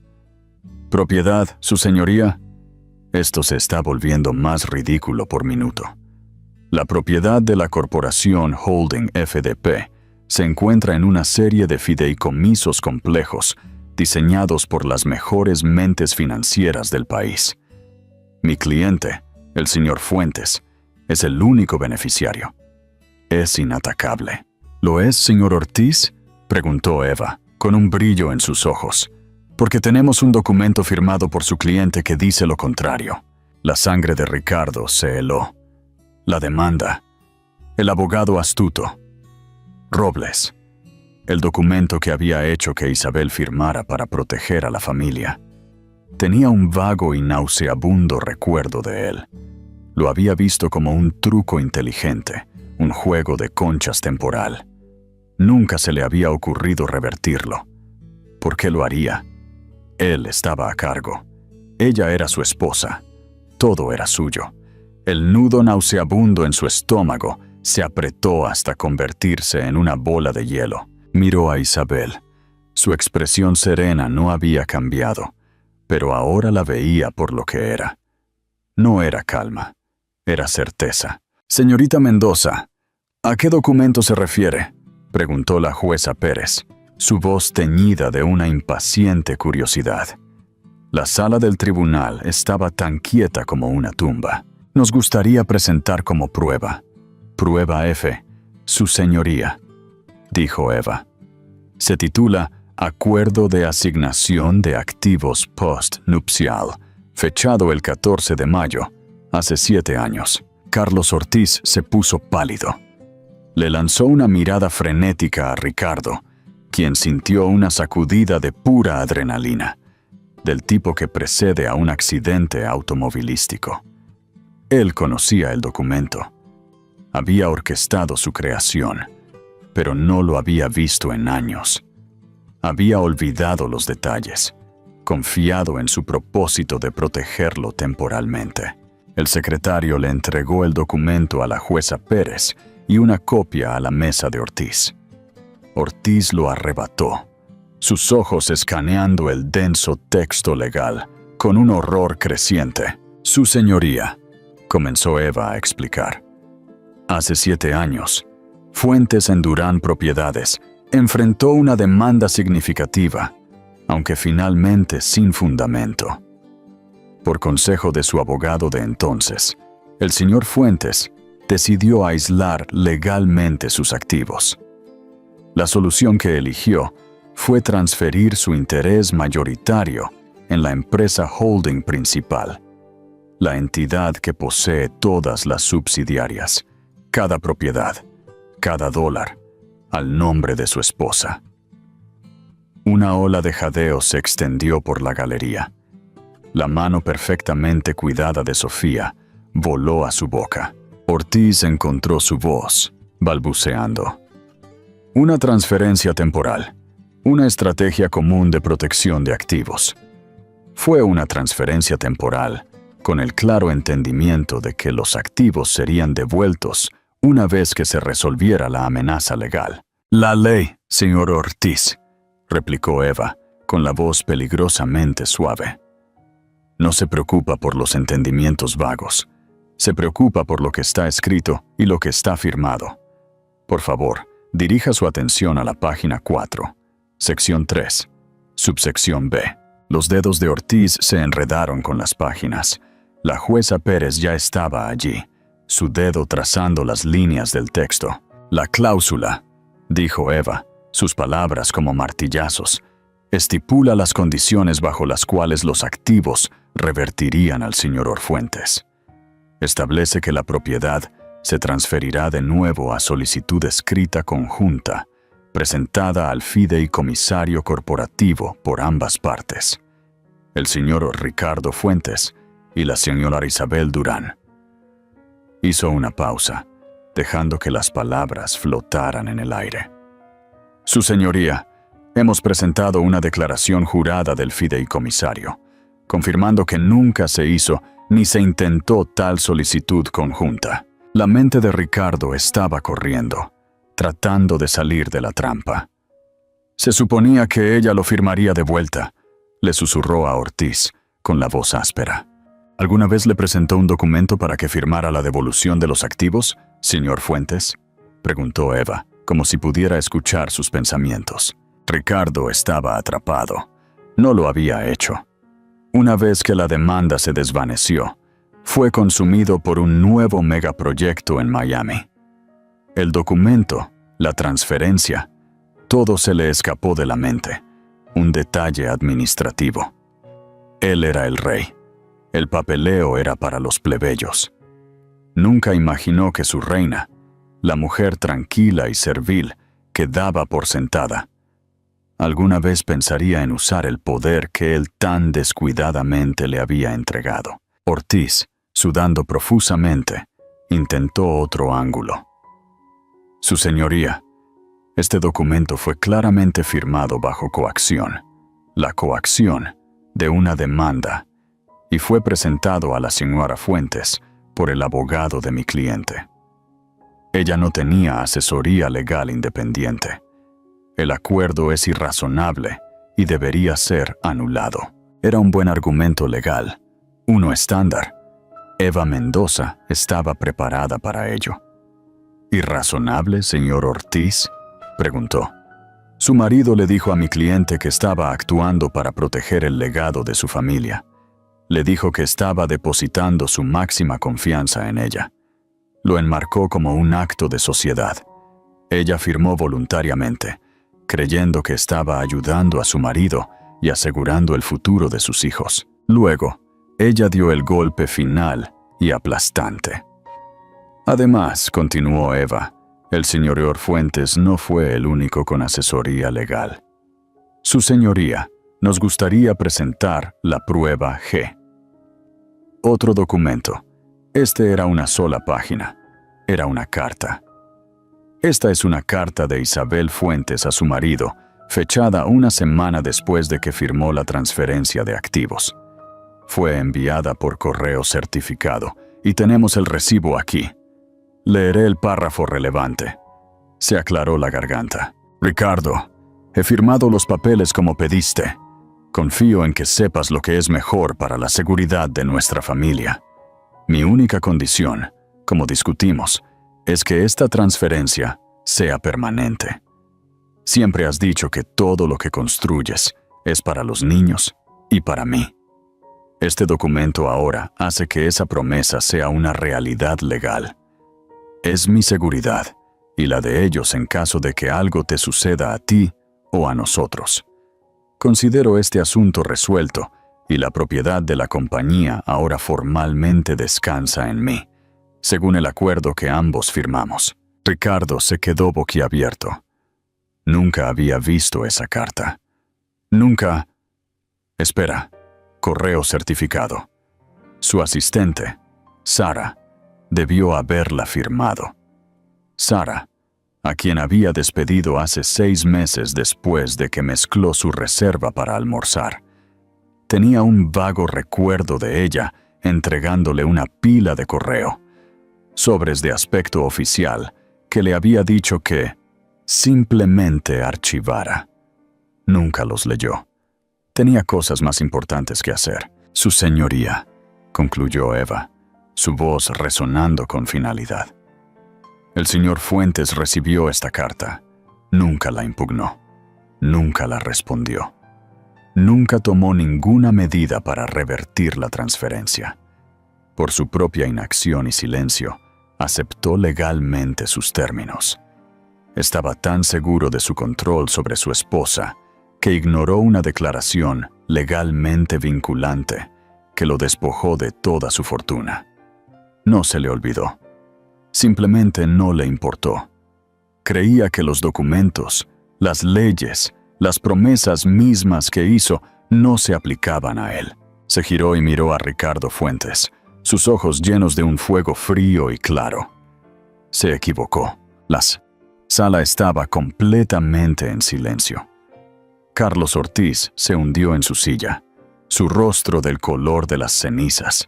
¿Propiedad, su señoría? Esto se está volviendo más ridículo por minuto. La propiedad de la corporación Holding FDP se encuentra en una serie de fideicomisos complejos diseñados por las mejores mentes financieras del país. Mi cliente, el señor Fuentes, es el único beneficiario. Es inatacable. ¿Lo es, señor Ortiz?, preguntó Eva, con un brillo en sus ojos. Porque tenemos un documento firmado por su cliente que dice lo contrario. La sangre de Ricardo se heló. La demanda. El abogado astuto. Robles. El documento que había hecho que Isabel firmara para proteger a la familia. Tenía un vago y nauseabundo recuerdo de él. Lo había visto como un truco inteligente, un juego de conchas temporal. Nunca se le había ocurrido revertirlo. ¿Por qué lo haría? Él estaba a cargo. Ella era su esposa. Todo era suyo. El nudo nauseabundo en su estómago se apretó hasta convertirse en una bola de hielo. Miró a Isabel. Su expresión serena no había cambiado, pero ahora la veía por lo que era. No era calma, era certeza. Señorita Mendoza, ¿a qué documento se refiere?, preguntó la jueza Pérez, su voz teñida de una impaciente curiosidad. La sala del tribunal estaba tan quieta como una tumba. Nos gustaría presentar como prueba. Prueba F, su señoría, dijo Eva. Se titula Acuerdo de Asignación de Activos Post-Nupcial, fechado el 14 de mayo, hace 7 años. Carlos Ortiz se puso pálido. Le lanzó una mirada frenética a Ricardo, quien sintió una sacudida de pura adrenalina, del tipo que precede a un accidente automovilístico. Él conocía el documento. Había orquestado su creación, pero no lo había visto en años. Había olvidado los detalles, confiado en su propósito de protegerlo temporalmente. El secretario le entregó el documento a la jueza Pérez y una copia a la mesa de Ortiz. Ortiz lo arrebató, sus ojos escaneando el denso texto legal, con un horror creciente. Su señoría, comenzó Eva a explicar. Hace 7 años, Fuentes Endurán Propiedades enfrentó una demanda significativa, aunque finalmente sin fundamento. Por consejo de su abogado de entonces, el señor Fuentes decidió aislar legalmente sus activos. La solución que eligió fue transferir su interés mayoritario en la empresa holding principal, la entidad que posee todas las subsidiarias, cada propiedad, cada dólar, al nombre de su esposa. Una ola de jadeo se extendió por la galería. La mano perfectamente cuidada de Sofía voló a su boca. Ortiz encontró su voz, balbuceando. Una transferencia temporal. Una estrategia común de protección de activos. Fue una transferencia temporal con el claro entendimiento de que los activos serían devueltos una vez que se resolviera la amenaza legal. La ley, señor Ortiz, replicó Eva, con la voz peligrosamente suave. No se preocupa por los entendimientos vagos. Se preocupa por lo que está escrito y lo que está firmado. Por favor, dirija su atención a la página 4, sección 3, subsección B. Los dedos de Ortiz se enredaron con las páginas. La jueza Pérez ya estaba allí, su dedo trazando las líneas del texto. La cláusula, dijo Eva, sus palabras como martillazos, estipula las condiciones bajo las cuales los activos revertirían al señor Orfuentes. Establece que la propiedad se transferirá de nuevo a solicitud escrita conjunta, presentada al fideicomisario corporativo por ambas partes, el señor Ricardo Fuentes y la señora Isabel Durán. Hizo una pausa, dejando que las palabras flotaran en el aire. Su señoría, hemos presentado una declaración jurada del fideicomisario, confirmando que nunca se hizo ni se intentó tal solicitud conjunta. La mente de Ricardo estaba corriendo, tratando de salir de la trampa. Se suponía que ella lo firmaría de vuelta, le susurró a Ortiz, con la voz áspera. ¿Alguna vez le presentó un documento para que firmara la devolución de los activos, señor Fuentes? Preguntó Eva, como si pudiera escuchar sus pensamientos. Ricardo estaba atrapado. No lo había hecho. Una vez que la demanda se desvaneció, fue consumido por un nuevo megaproyecto en Miami. El documento, la transferencia, todo se le escapó de la mente. Un detalle administrativo. Él era el rey. El papeleo era para los plebeyos. Nunca imaginó que su reina, la mujer tranquila y servil que daba por sentada, alguna vez pensaría en usar el poder que él tan descuidadamente le había entregado. Ortiz, sudando profusamente, intentó otro ángulo. Su señoría, este documento fue claramente firmado bajo coacción, la coacción de una demanda, y fue presentado a la señora Fuentes por el abogado de mi cliente. Ella no tenía asesoría legal independiente. El acuerdo es irrazonable y debería ser anulado. Era un buen argumento legal, uno estándar. Eva Mendoza estaba preparada para ello. ¿Irrazonable, señor Ortiz?, preguntó. Su marido le dijo a mi cliente que estaba actuando para proteger el legado de su familia. Le dijo que estaba depositando su máxima confianza en ella. Lo enmarcó como un acto de sociedad. Ella firmó voluntariamente, creyendo que estaba ayudando a su marido y asegurando el futuro de sus hijos. Luego, ella dio el golpe final y aplastante. Además, continuó Eva, el señor Orfuentes no fue el único con asesoría legal. Su señoría, nos gustaría presentar la prueba G. Otro documento. Este era una sola página. Era una carta. Esta es una carta de Isabel Fuentes a su marido, fechada una semana después de que firmó la transferencia de activos. Fue enviada por correo certificado y tenemos el recibo aquí. Leeré el párrafo relevante. Se aclaró la garganta. Ricardo, he firmado los papeles como pediste. Confío en que sepas lo que es mejor para la seguridad de nuestra familia. Mi única condición, como discutimos, es que esta transferencia sea permanente. Siempre has dicho que todo lo que construyes es para los niños y para mí. Este documento ahora hace que esa promesa sea una realidad legal. Es mi seguridad y la de ellos en caso de que algo te suceda a ti o a nosotros. Considero este asunto resuelto y la propiedad de la compañía ahora formalmente descansa en mí, según el acuerdo que ambos firmamos. Ricardo se quedó boquiabierto. Nunca había visto esa carta. Nunca... Espera, correo certificado. Su asistente, Sara, debió haberla firmado. Sara, a quien había despedido hace 6 meses después de que mezcló su reserva para almorzar. Tenía un vago recuerdo de ella entregándole una pila de correo, sobres de aspecto oficial, que le había dicho que simplemente archivara. Nunca los leyó. Tenía cosas más importantes que hacer. Su señoría, concluyó Eva, su voz resonando con finalidad. El señor Fuentes recibió esta carta. Nunca la impugnó. Nunca la respondió. Nunca tomó ninguna medida para revertir la transferencia. Por su propia inacción y silencio, aceptó legalmente sus términos. Estaba tan seguro de su control sobre su esposa que ignoró una declaración legalmente vinculante que lo despojó de toda su fortuna. No se le olvidó. Simplemente no le importó. Creía que los documentos, las leyes, las promesas mismas que hizo no se aplicaban a él. Se giró y miró a Ricardo Fuentes, sus ojos llenos de un fuego frío y claro. Se equivocó. La sala estaba completamente en silencio. Carlos Ortiz se hundió en su silla, su rostro del color de las cenizas.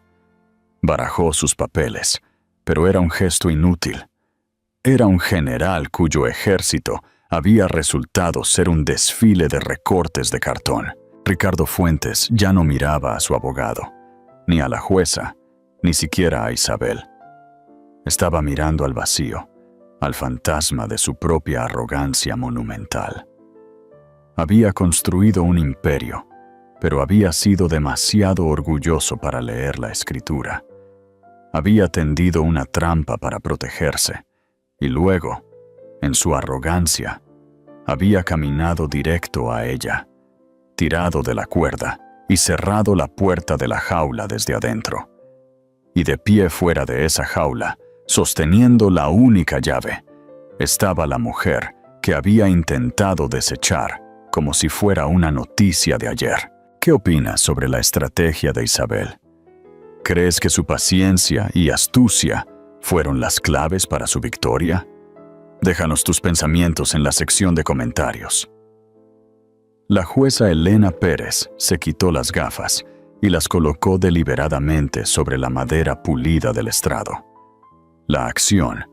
Barajó sus papeles, pero era un gesto inútil. Era un general cuyo ejército había resultado ser un desfile de recortes de cartón. Ricardo Fuentes ya no miraba a su abogado, ni a la jueza, ni siquiera a Isabel. Estaba mirando al vacío, al fantasma de su propia arrogancia monumental. Había construido un imperio, pero había sido demasiado orgulloso para leer la escritura. Había tendido una trampa para protegerse, y luego, en su arrogancia, había caminado directo a ella, tirado de la cuerda y cerrado la puerta de la jaula desde adentro. Y de pie fuera de esa jaula, sosteniendo la única llave, estaba la mujer que había intentado desechar como si fuera una noticia de ayer. ¿Qué opinas sobre la estrategia de Isabel? ¿Crees que su paciencia y astucia fueron las claves para su victoria? Déjanos tus pensamientos en la sección de comentarios. La jueza Elena Pérez se quitó las gafas y las colocó deliberadamente sobre la madera pulida del estrado. La acción,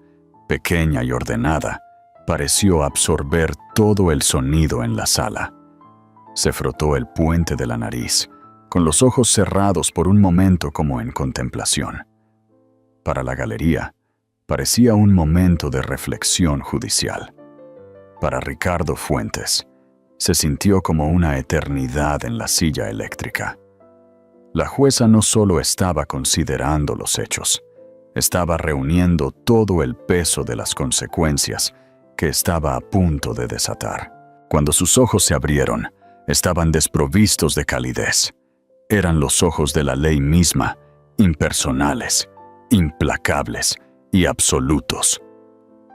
pequeña y ordenada, pareció absorber todo el sonido en la sala. Se frotó el puente de la nariz, con los ojos cerrados por un momento como en contemplación. Para la galería, parecía un momento de reflexión judicial. Para Ricardo Fuentes, se sintió como una eternidad en la silla eléctrica. La jueza no solo estaba considerando los hechos, estaba reuniendo todo el peso de las consecuencias que estaba a punto de desatar. Cuando sus ojos se abrieron, estaban desprovistos de calidez. Eran los ojos de la ley misma, impersonales, implacables y absolutos.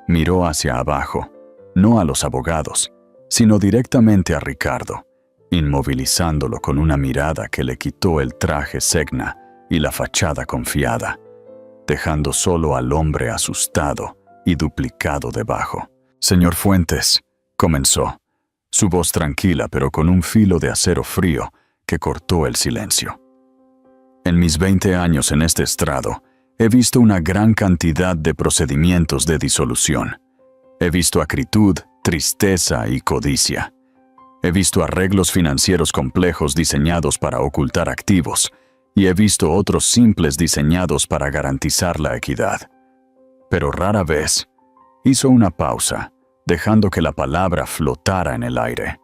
Miró hacia abajo, no a los abogados, sino directamente a Ricardo, inmovilizándolo con una mirada que le quitó el traje Segna y la fachada confiada, dejando solo al hombre asustado y duplicado debajo. «Señor Fuentes», comenzó, su voz tranquila pero con un filo de acero frío que cortó el silencio. «En mis 20 años en este estrado, he visto una gran cantidad de procedimientos de disolución. He visto acritud, tristeza y codicia. He visto arreglos financieros complejos diseñados para ocultar activos, y he visto otros simples diseñados para garantizar la equidad. Pero rara vez hizo una pausa, dejando que la palabra flotara en el aire.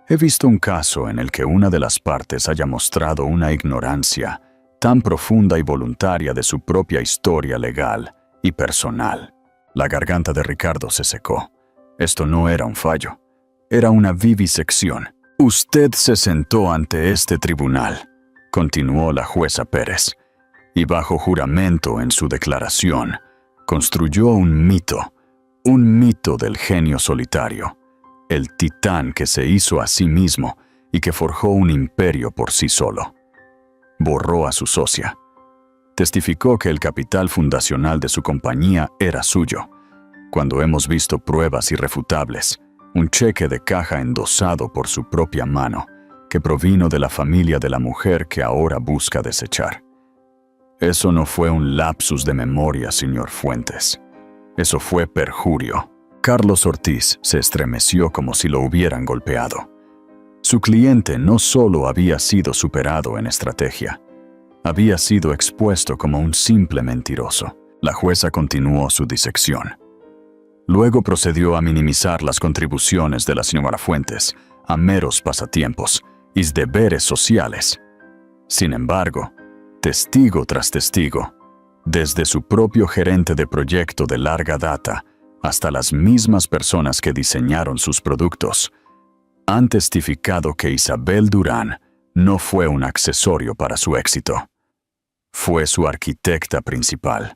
He visto un caso en el que una de las partes haya mostrado una ignorancia tan profunda y voluntaria de su propia historia legal y personal». La garganta de Ricardo se secó. Esto no era un fallo, era una vivisección. «Usted se sentó ante este tribunal», continuó la jueza Pérez, «y bajo juramento en su declaración, construyó un mito del genio solitario, el titán que se hizo a sí mismo y que forjó un imperio por sí solo. Borró a su socia. Testificó que el capital fundacional de su compañía era suyo, cuando hemos visto pruebas irrefutables, un cheque de caja endosado por su propia mano, que provino de la familia de la mujer que ahora busca desechar. Eso no fue un lapsus de memoria, señor Fuentes. Eso fue perjurio. Carlos Ortiz se estremeció como si lo hubieran golpeado. Su cliente no solo había sido superado en estrategia, había sido expuesto como un simple mentiroso. La jueza continuó su disección. Luego procedió a minimizar las contribuciones de la señora Fuentes a meros pasatiempos y deberes sociales. Sin embargo, testigo tras testigo, desde su propio gerente de proyecto de larga data hasta las mismas personas que diseñaron sus productos, han testificado que Isabel Durán no fue un accesorio para su éxito. Fue su arquitecta principal.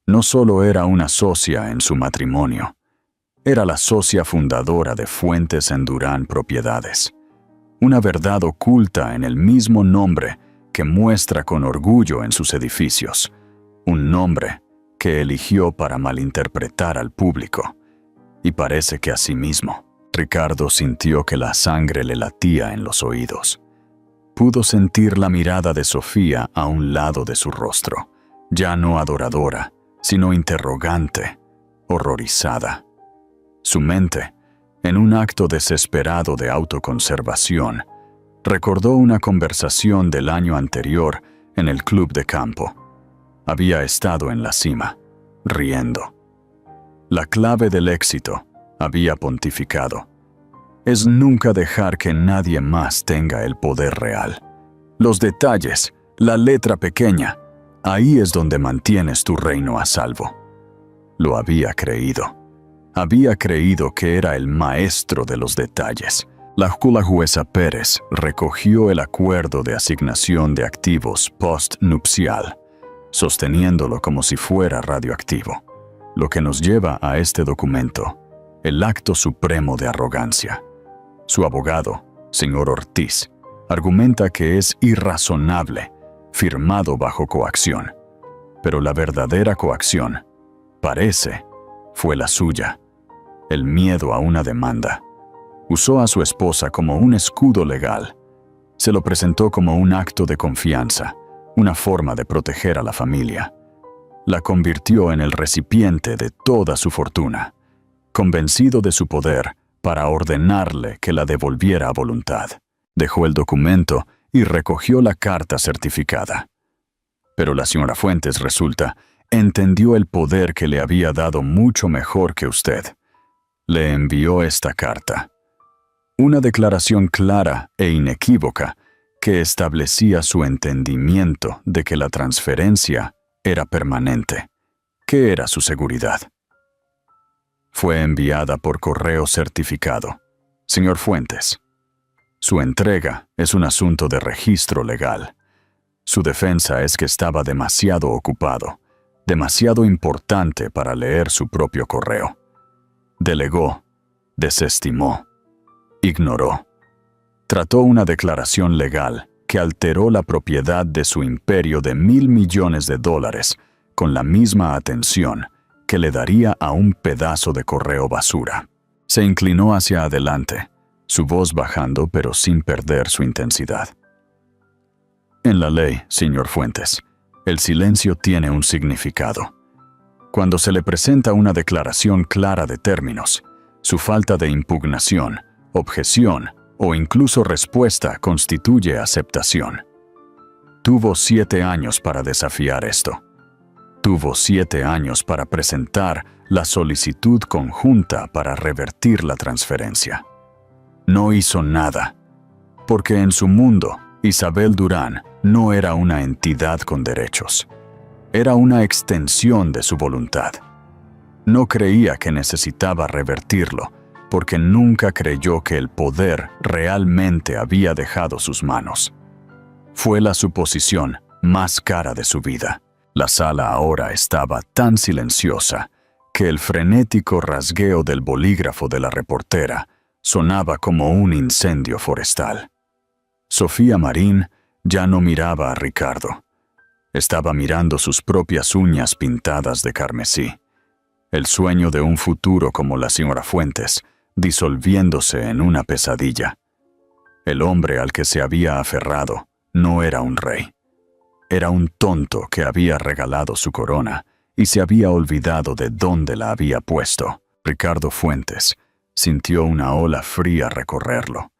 No solo era una socia en su matrimonio, era la socia fundadora de Fuentes en Durán Propiedades. Una verdad oculta en el mismo nombre que muestra con orgullo en sus edificios. Un nombre que eligió para malinterpretar al público. Y parece que asimismo, Ricardo sintió que la sangre le latía en los oídos. Pudo sentir la mirada de Sofía a un lado de su rostro, ya no adoradora, sino interrogante, horrorizada. Su mente, en un acto desesperado de autoconservación, recordó una conversación del año anterior en el club de campo. Había estado en la cima, riendo. La clave del éxito, había pontificado, es nunca dejar que nadie más tenga el poder real. Los detalles, la letra pequeña, ahí es donde mantienes tu reino a salvo. Lo había creído. Había creído que era el maestro de los detalles. La jueza Pérez recogió el acuerdo de asignación de activos postnupcial, sosteniéndolo como si fuera radioactivo, lo que nos lleva a este documento, el acto supremo de arrogancia. Su abogado, señor Ortiz, argumenta que es irrazonable, firmado bajo coacción, pero la verdadera coacción, parece, fue la suya, el miedo a una demanda. Usó a su esposa como un escudo legal. Se lo presentó como un acto de confianza, una forma de proteger a la familia. La convirtió en el recipiente de toda su fortuna, convencido de su poder para ordenarle que la devolviera a voluntad. Dejó el documento y recogió la carta certificada. Pero la señora Fuentes, resulta, entendió el poder que le había dado mucho mejor que usted. Le envió esta carta. Una declaración clara e inequívoca que establecía su entendimiento de que la transferencia era permanente, que era su seguridad. Fue enviada por correo certificado. Señor Fuentes, su entrega es un asunto de registro legal. Su defensa es que estaba demasiado ocupado, demasiado importante para leer su propio correo. Delegó, desestimó, ignoró. Trató una declaración legal que alteró la propiedad de su imperio de $1.000 millones con la misma atención que le daría a un pedazo de correo basura. Se inclinó hacia adelante, su voz bajando pero sin perder su intensidad. En la ley, señor Fuentes, el silencio tiene un significado. Cuando se le presenta una declaración clara de términos, su falta de impugnación, objeción o incluso respuesta constituye aceptación. Tuvo 7 años para desafiar esto. Tuvo 7 años para presentar la solicitud conjunta para revertir la transferencia. No hizo nada, porque en su mundo, Isabel Durán no era una entidad con derechos. Era una extensión de su voluntad. No creía que necesitaba revertirlo, porque nunca creyó que el poder realmente había dejado sus manos. Fue la suposición más cara de su vida. La sala ahora estaba tan silenciosa que el frenético rasgueo del bolígrafo de la reportera sonaba como un incendio forestal. Sofía Marín ya no miraba a Ricardo. Estaba mirando sus propias uñas pintadas de carmesí. El sueño de un futuro como la señora Fuentes, disolviéndose en una pesadilla. El hombre al que se había aferrado no era un rey. Era un tonto que había regalado su corona y se había olvidado de dónde la había puesto. Ricardo Fuentes sintió una ola fría recorrerlo,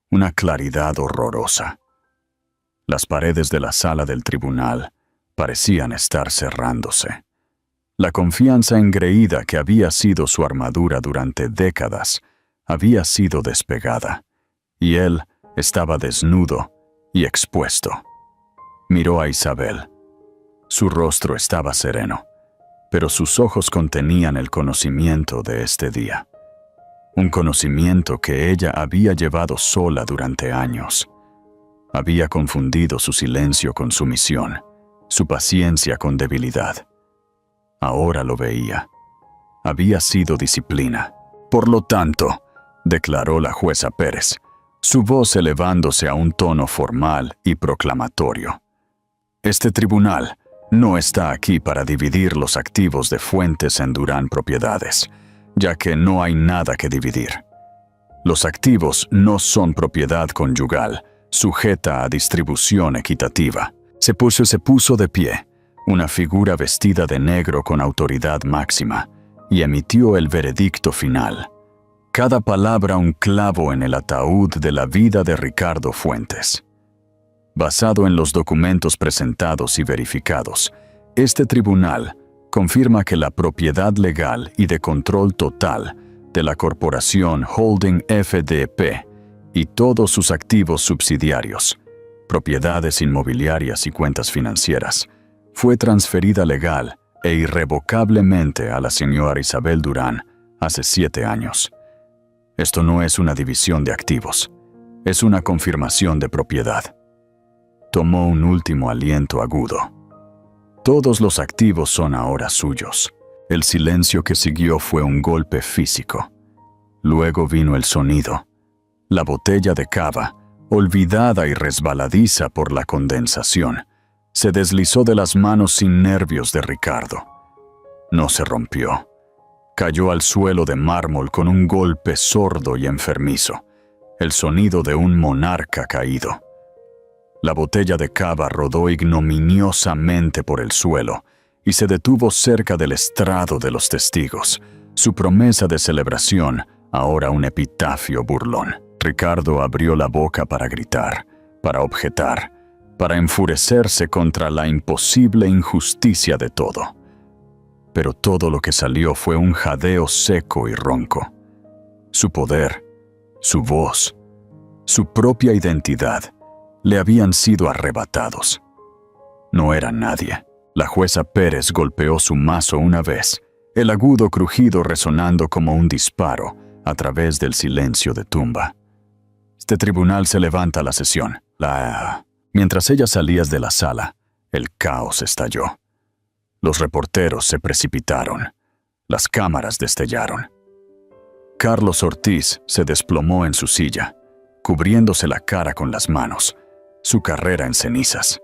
una claridad horrorosa. Las paredes de la sala del tribunal parecían estar cerrándose. La confianza engreída que había sido su armadura durante décadas había sido despegada, y él estaba desnudo y expuesto. Miró a Isabel. Su rostro estaba sereno, pero sus ojos contenían el conocimiento de este día. Un conocimiento que ella había llevado sola durante años. Había confundido su silencio con sumisión, su paciencia con debilidad. Ahora lo veía. Había sido disciplina. Por lo tanto, declaró la jueza Pérez, su voz elevándose a un tono formal y proclamatorio. Este tribunal no está aquí para dividir los activos de Fuentes en Durán Propiedades, ya que no hay nada que dividir. Los activos no son propiedad conyugal, sujeta a distribución equitativa. Se puso de pie, una figura vestida de negro con autoridad máxima, y emitió el veredicto final. Cada palabra un clavo en el ataúd de la vida de Ricardo Fuentes. Basado en los documentos presentados y verificados, este tribunal confirma que la propiedad legal y de control total de la Corporación Holding FDP y todos sus activos subsidiarios, propiedades inmobiliarias y cuentas financieras, fue transferida legal e irrevocablemente a la señora Isabel Durán hace 7 años. Esto no es una división de activos, es una confirmación de propiedad. Tomó un último aliento agudo. Todos los activos son ahora suyos. El silencio que siguió fue un golpe físico. Luego vino el sonido. La botella de cava, olvidada y resbaladiza por la condensación, se deslizó de las manos sin nervios de Ricardo. No se rompió. Cayó al suelo de mármol con un golpe sordo y enfermizo, el sonido de un monarca caído. La botella de cava rodó ignominiosamente por el suelo y se detuvo cerca del estrado de los testigos, su promesa de celebración, ahora un epitafio burlón. Ricardo abrió la boca para gritar, para objetar, para enfurecerse contra la imposible injusticia de todo. Pero todo lo que salió fue un jadeo seco y ronco. Su poder, su voz, su propia identidad le habían sido arrebatados. No era nadie. La jueza Pérez golpeó su mazo una vez, el agudo crujido resonando como un disparo a través del silencio de tumba. Este tribunal se levanta la sesión. Mientras ella salía de la sala, el caos estalló. Los reporteros se precipitaron. Las cámaras destellaron. Carlos Ortiz se desplomó en su silla, cubriéndose la cara con las manos, su carrera en cenizas.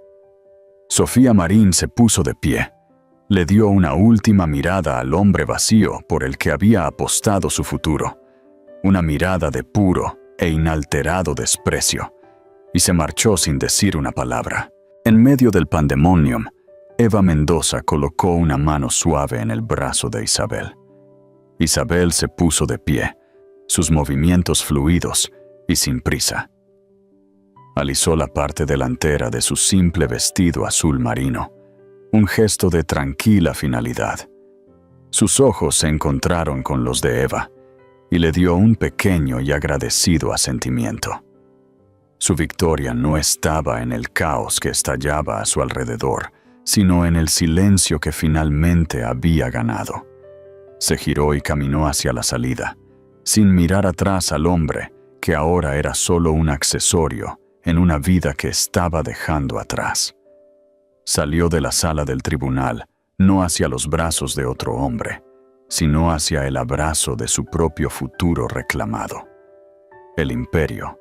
Sofía Marín se puso de pie. Le dio una última mirada al hombre vacío por el que había apostado su futuro. Una mirada de puro e inalterado desprecio, y se marchó sin decir una palabra. En medio del pandemonium, Eva Mendoza colocó una mano suave en el brazo de Isabel. Isabel se puso de pie, sus movimientos fluidos y sin prisa. Alisó la parte delantera de su simple vestido azul marino, un gesto de tranquila finalidad. Sus ojos se encontraron con los de Eva y le dio un pequeño y agradecido asentimiento. Su victoria no estaba en el caos que estallaba a su alrededor, sino en el silencio que finalmente había ganado. Se giró y caminó hacia la salida, sin mirar atrás al hombre que ahora era solo un accesorio en una vida que estaba dejando atrás. Salió de la sala del tribunal, no hacia los brazos de otro hombre, sino hacia el abrazo de su propio futuro reclamado. El imperio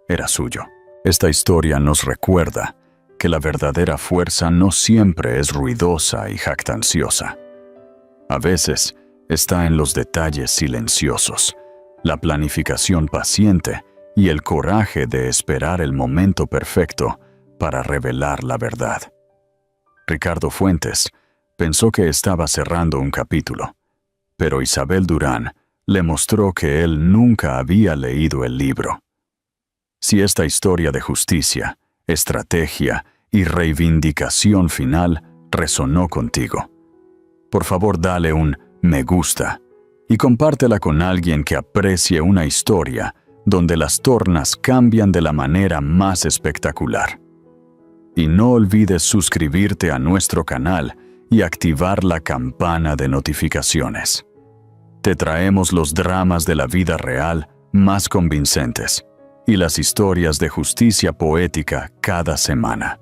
era suyo. Esta historia nos recuerda que la verdadera fuerza no siempre es ruidosa y jactanciosa. A veces, está en los detalles silenciosos, la planificación paciente y el coraje de esperar el momento perfecto para revelar la verdad. Ricardo Fuentes pensó que estaba cerrando un capítulo, pero Isabel Durán le mostró que él nunca había leído el libro. Si esta historia de justicia, estrategia y reivindicación final resonó contigo, por favor dale un me gusta y compártela con alguien que aprecie una historia donde las tornas cambian de la manera más espectacular. Y no olvides suscribirte a nuestro canal y activar la campana de notificaciones. Te traemos los dramas de la vida real más convincentes y las historias de justicia poética cada semana.